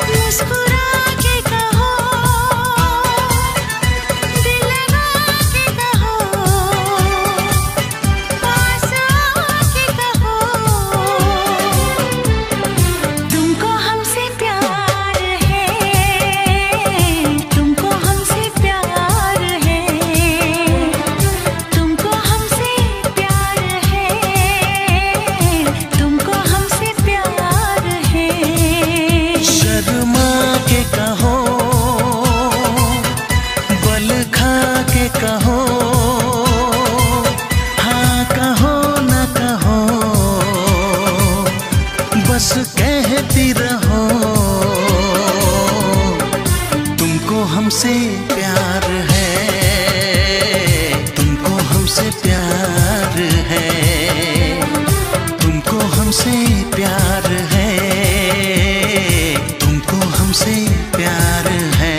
मुस्कुरा के कहो, दिल लगा के कहो, पास आके कहो, तुमको हमसे प्यार है, तुमको हमसे प्यार है, तुमको हमसे प्यार है, तुमको हमसे प्यार है। शर्मा के कहो, बल खा के कहो, हाँ कहो न कहो, बस कहती रहो, तुमको हमसे प्यार है, तुमको हमसे प्यार है, तुमको हमसे प्यार है, तुमको हमसे प्यार है।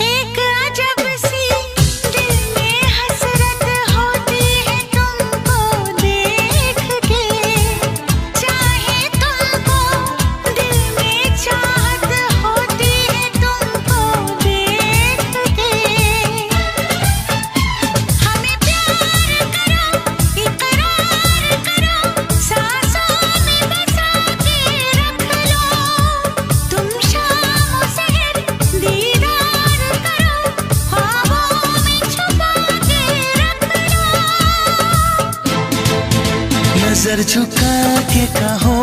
एक अजब सी दिल में हसरत होती है तुमको देख के, चाहे तुमको दिल में चाहत होती है तुमको देख के। हमें प्यार करो, इकरार करो, सांसों में बसा के रख लो, तुम शाम सहर दीदार करो, ख्वाबों में छुपा के रख लो। नजर झुका के कहो,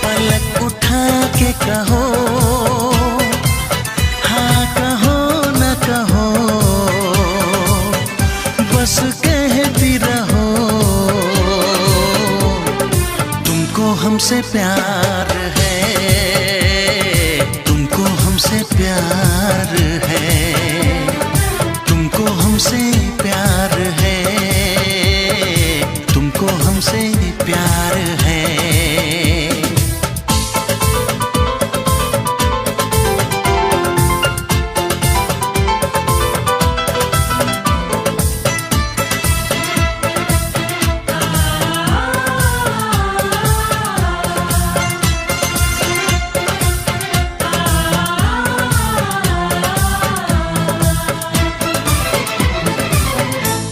पलक उठा के कहो, हाँ कहो न कहो, बस कहती रहो, तुमको हमसे प्यार है, तुमको हमसे प्यार है, तुमको हमसे प्यार है, तुमको हमसे प्यार है।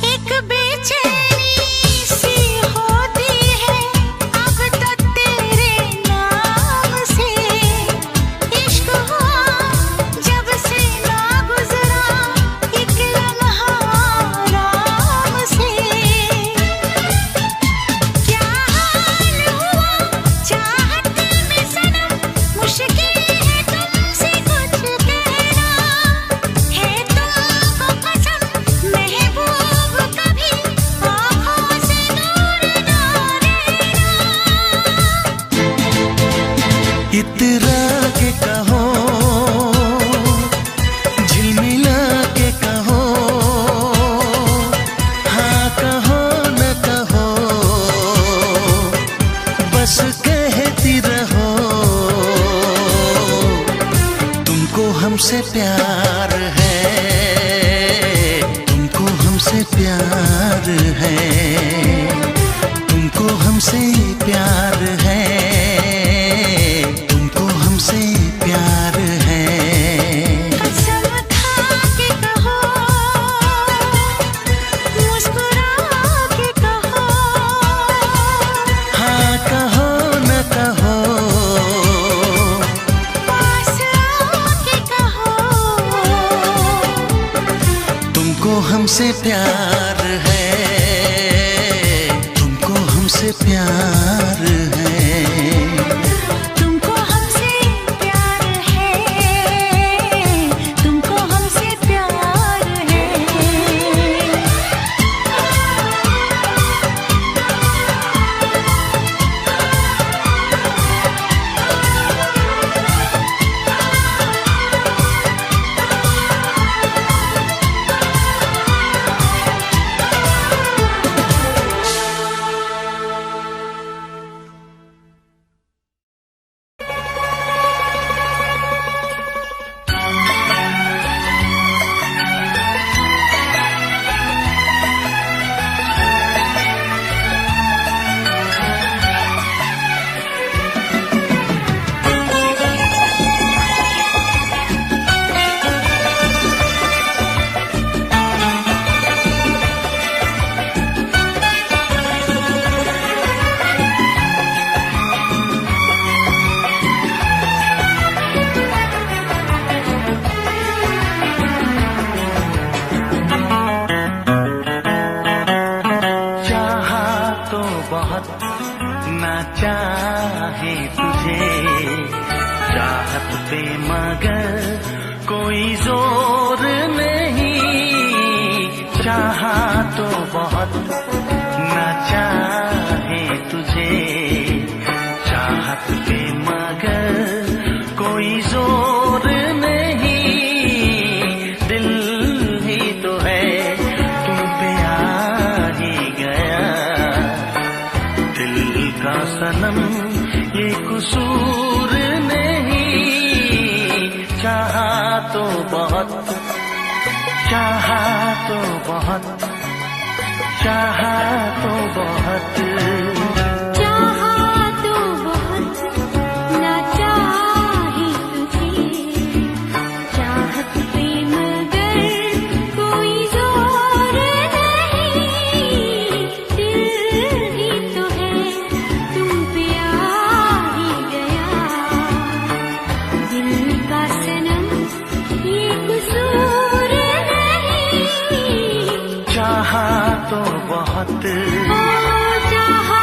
एक बेचैनी सी होती है अब तो तेरे नाम से, इश्क हुआ जब से ना गुजरा एक लम्हा आराम से। क्या हाल हुआ चाहत में सनम, मुश्किल है तुमसे कुछ कहना, है तुमको कसम महबूब कभी आँखों से दूर ना रहना। इतरा के कहो, झिलमिला के कहो, हाँ कहो न कहो, बस कहती रहो, हमसे प्यार है, तुमको हमसे प्यार है, तुमको हमसे प्यार है, तुमको हमसे प्यार है। कसम खा के कहो, मुस्कुरा के कहो, हाँ कहो न कहो, पास आके कहो, तुमको हमसे प्यार है, तुमको हमसे प्यार है। तुमको हमसे प्यार है, तुमको हमसे प्यार है। ना चाहे तुझे चाहत पे मगर कोई जोर नहीं, चाहा तो बहुत ना चाहे तुझे चाहत पे मगर कोई जोर नहीं, दिल ही तो है तुम पे आ ही गया, दिल का सनम ये कसूर नहीं, चाहा तो बहुत, चाहा तो बहुत, चाहा तो बहुत, चाहा तो बहुत ना चाहे तुझे चाहत पे मगर कोई जोर नहीं, दिल ही तो है तुम पे आ ही गया, दिल का सनम ये कसूर नहीं, चाहा तो बहुत, ओ चाहा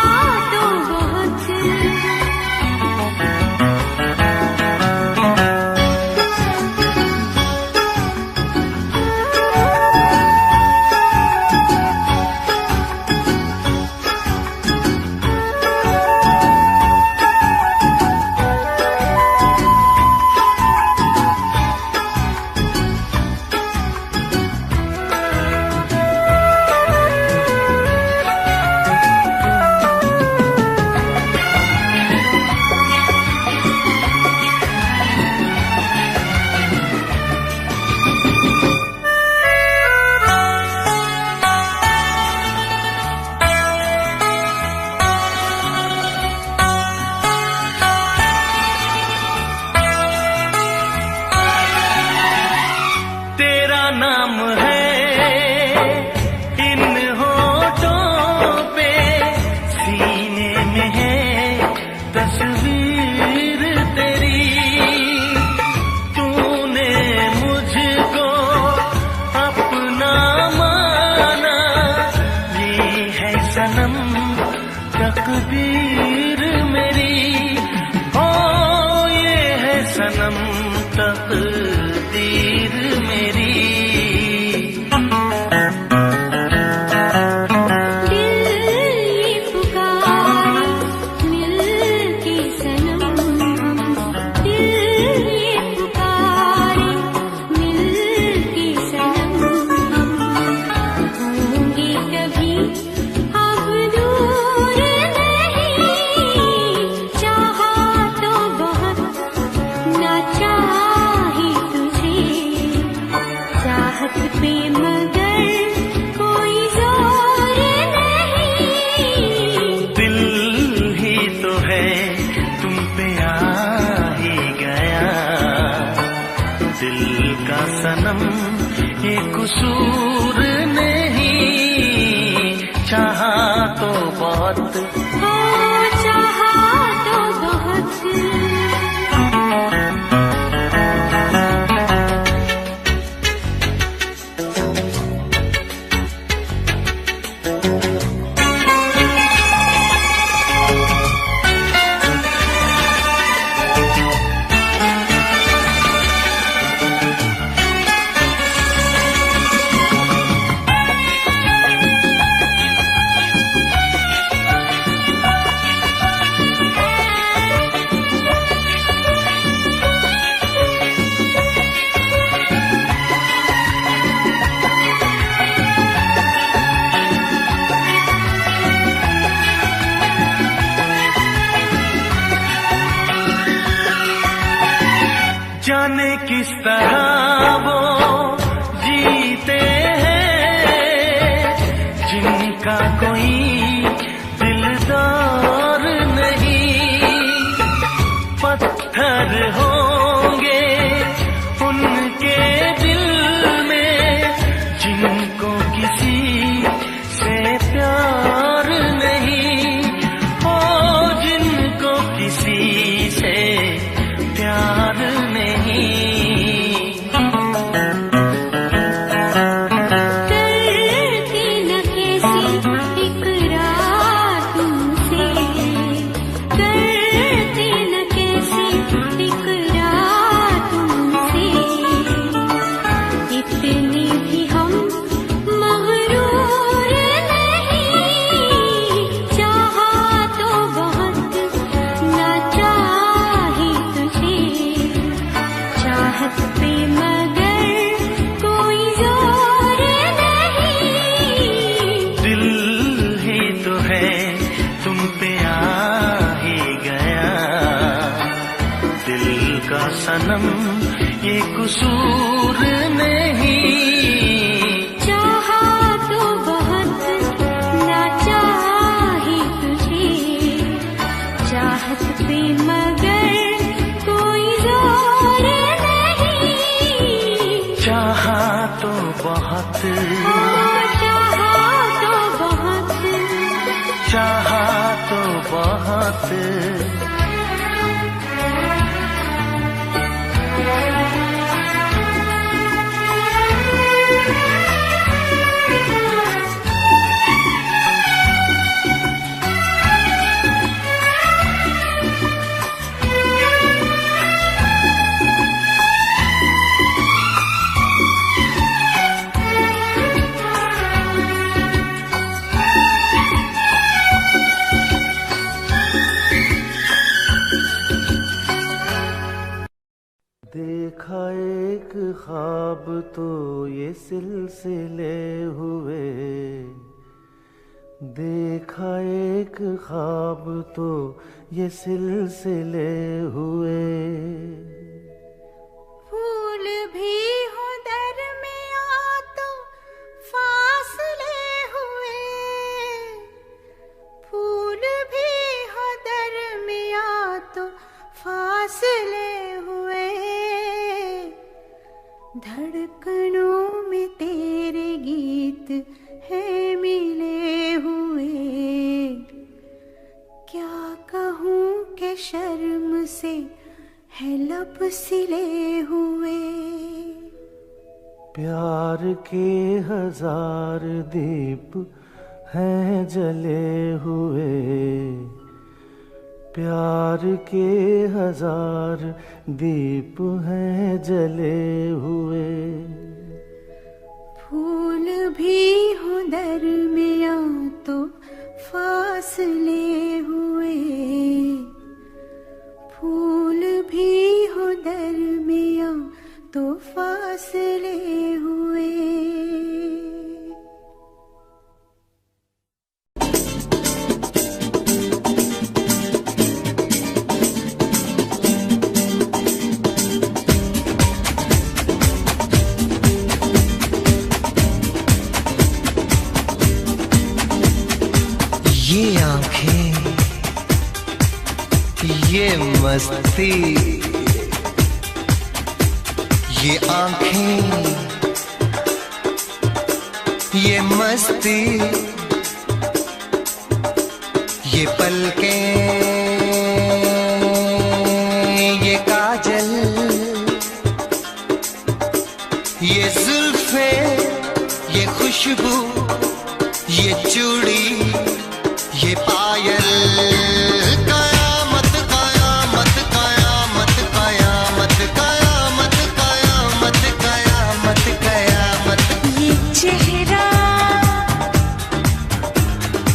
सनम ये कसूर नहीं, चाहा तो बहुत हो चाहा तो बहुत। जाने किस तरह वो जीते हैं जिनका कोई दिलदार नहीं, पत्थर होंगे उनके दिल में जिनको किसी से प्यार नहीं, ओ जिनको किसी से प्यार नहीं। करती न कैसी इकरार तुमसे, करती न कैसी इकरार तुमसे, इतने भी हम मगरूर नहीं, चाहा तो बहुत ना चाही तुझे, चाहत पे मगर कोई जोर नहीं। दिल ही तो है तुम पे आ ही गया, दिल का सनम ये कसूर नहीं, चाहा तो बहुत ना चाही तुझे, चाहत पे मगर कोई जोर नहीं। चाहा तो बहुत, चाहा तो बहुत, चाहा तो बहुत। देखा एक ख्वाब तो ये सिलसिले हुए, देखा एक ख्वाब तो ये सिलसिले हुए। फूल भी हो दरमियां तो फासले हुए, फूल भी हो दरमियां तो फासले हुए। धड़कनों में तेरे गीत है मिले हुए, क्या कहूँ कि शर्म से है लब सिले हुए। प्यार के हजार दीप हैं जले हुए, प्यार के हजार दीप हैं जले हुए। फूल भी हो दरमियां तो फासले हुए, फूल भी हो दरमियां तो फासले हुए। ये आंखें, ये मस्ती, ये आंखें, ये मस्ती, ये पलकें, ये काजल, ये जुल्फे, ये खुशबू, ये चूड़ी, ये पायल, कयामत कयामत कयामत कयामत कयामत कयामत कयामत कयामत। ये चेहरा,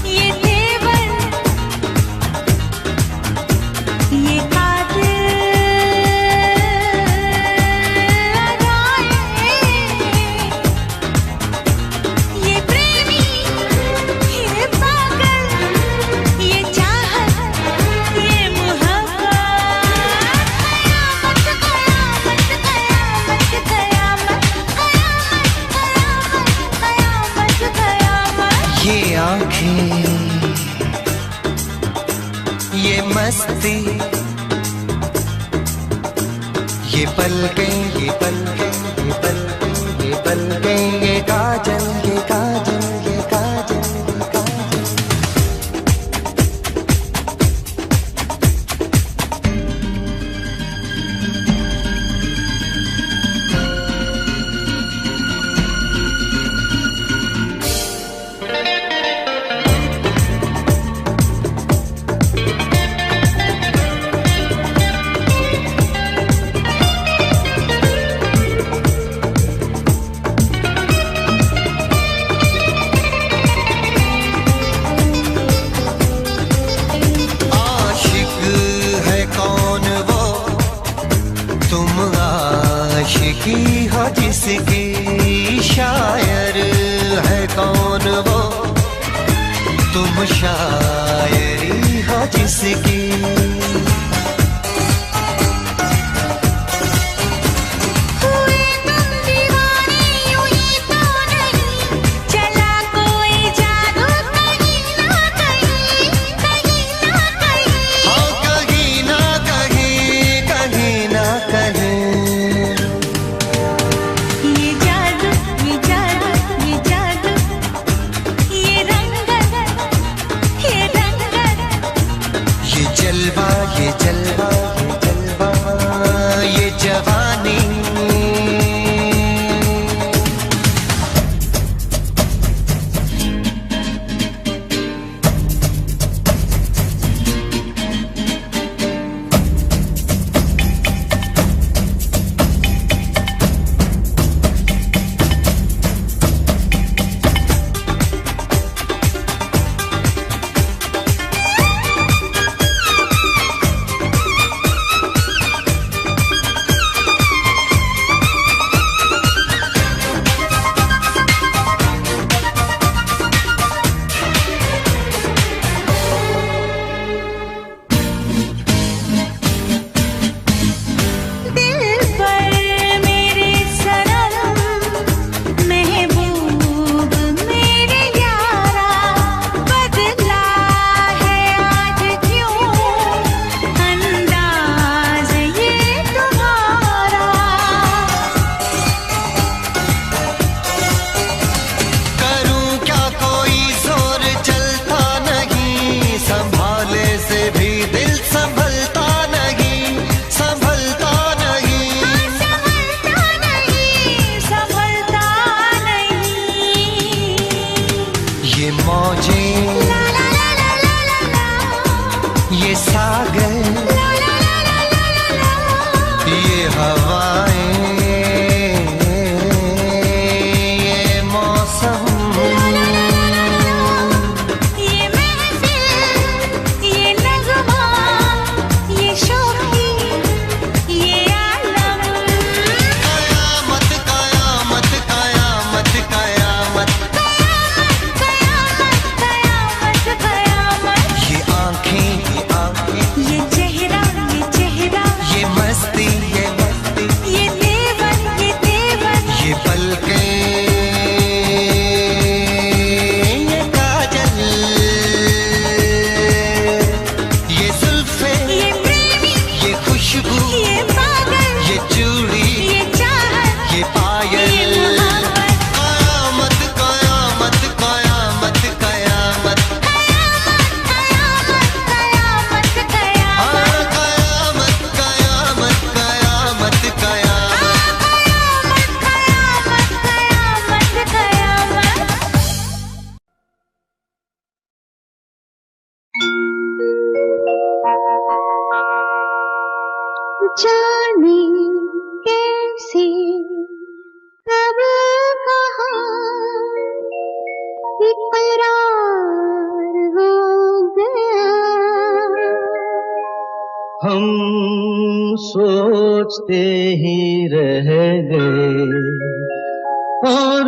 ये तेवर, ये कातिल अदाएं, ये प्रेमी, ये पागल, ये चाहत, ये मोहब्बत, कयामत कयामत कयामत कयामत कयामत कयामत। ये आंखें, ये मस्ती, ये पलकें, ये पलकें, ये पलकें, ये पलकें, ये काजल, ये काजल, ये काजल, ये काजल। आशिक है कौन वो, तुम आशिकी हो जिसकी, शायर है कौन वो, तुम शायरी हो जिसकी। हुए तुम दीवाने यूं ही तो नहीं, चला कोई जादू कहीं ना कहीं, कहीं ना कहीं। हाँ कहीं ना कहीं, कहीं ना कहीं। ये जादू, ये जादू, ये जादू, ये रंगत, ये रंगत, ये जलवा, ये जाने कैसे कब कहाँ इकरार हो गया। हम सोचते ही रह गए और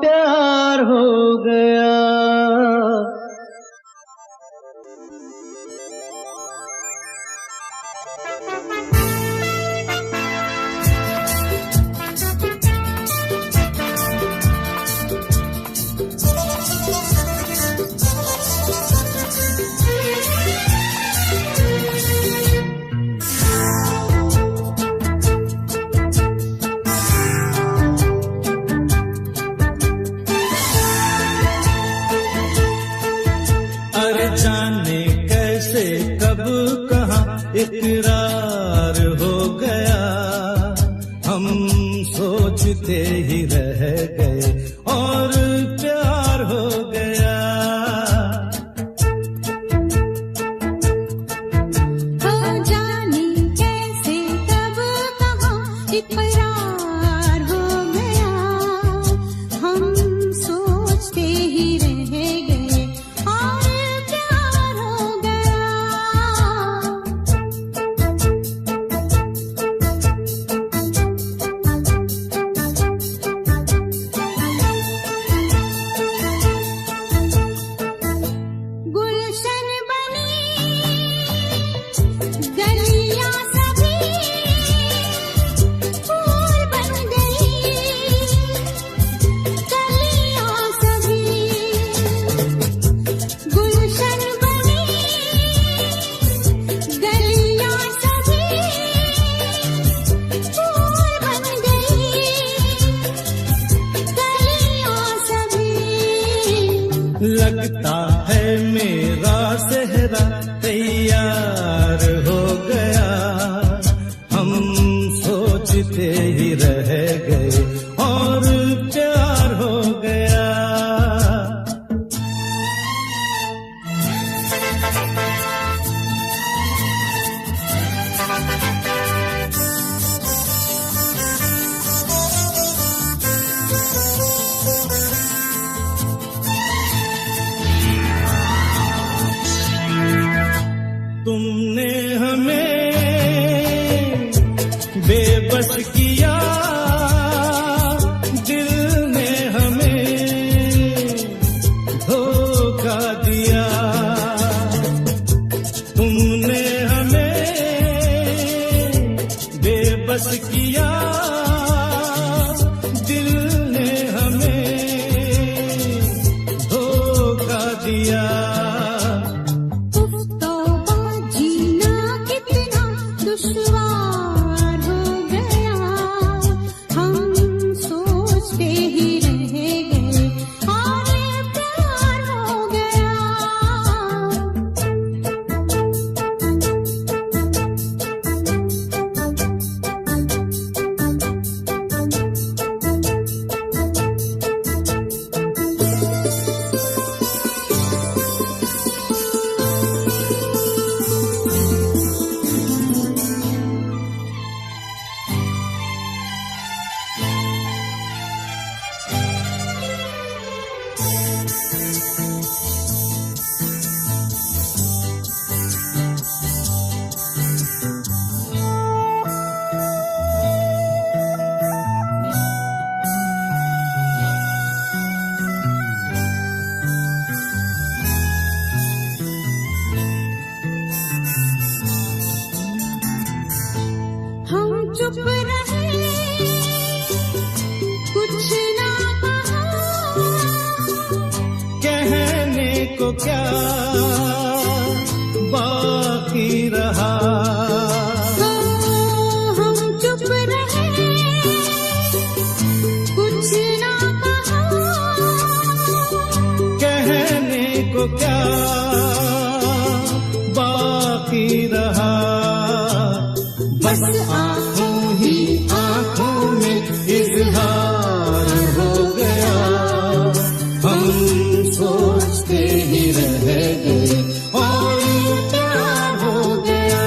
प्यार हो गया। जाने कैसे कब कहाँ इकरार हो गया। हम सोचते ही रह गए और प्यार हो गया। हो जाने कैसे कब कहाँ इकरार हो गया। हम सोचते ही रह गए और प्यार हो गया। गुलशन बनी गलियां सभी फूल बन गई। गलियां सभी गुलशन बनी गलियां सभी फूल बन गई। गलियां सभी लगता है मेरा सेहरा तैयार हो गया। हम सोचते ही रह गए और प्यार हो गया। तुमने हमें बेबस किया, दिल ने हमें धोखा दिया। तुमने हमें बेबस किया, दिल ने हमें धोखा दिया। जीना कितना दुश्वार हो गया। हम सोचते ही रह गए और प्यार हो गया। हम चुप रहे, कुछ ना कहा। कहने को क्या बाकी रहा। हम चुप रहे, कुछ ना कहा। कहने को क्या बाकी रहा। बस आंखों ही आंखों में इजहार हो गया। हम सोचते ही रह गए और प्यार हो गया।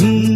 हम्म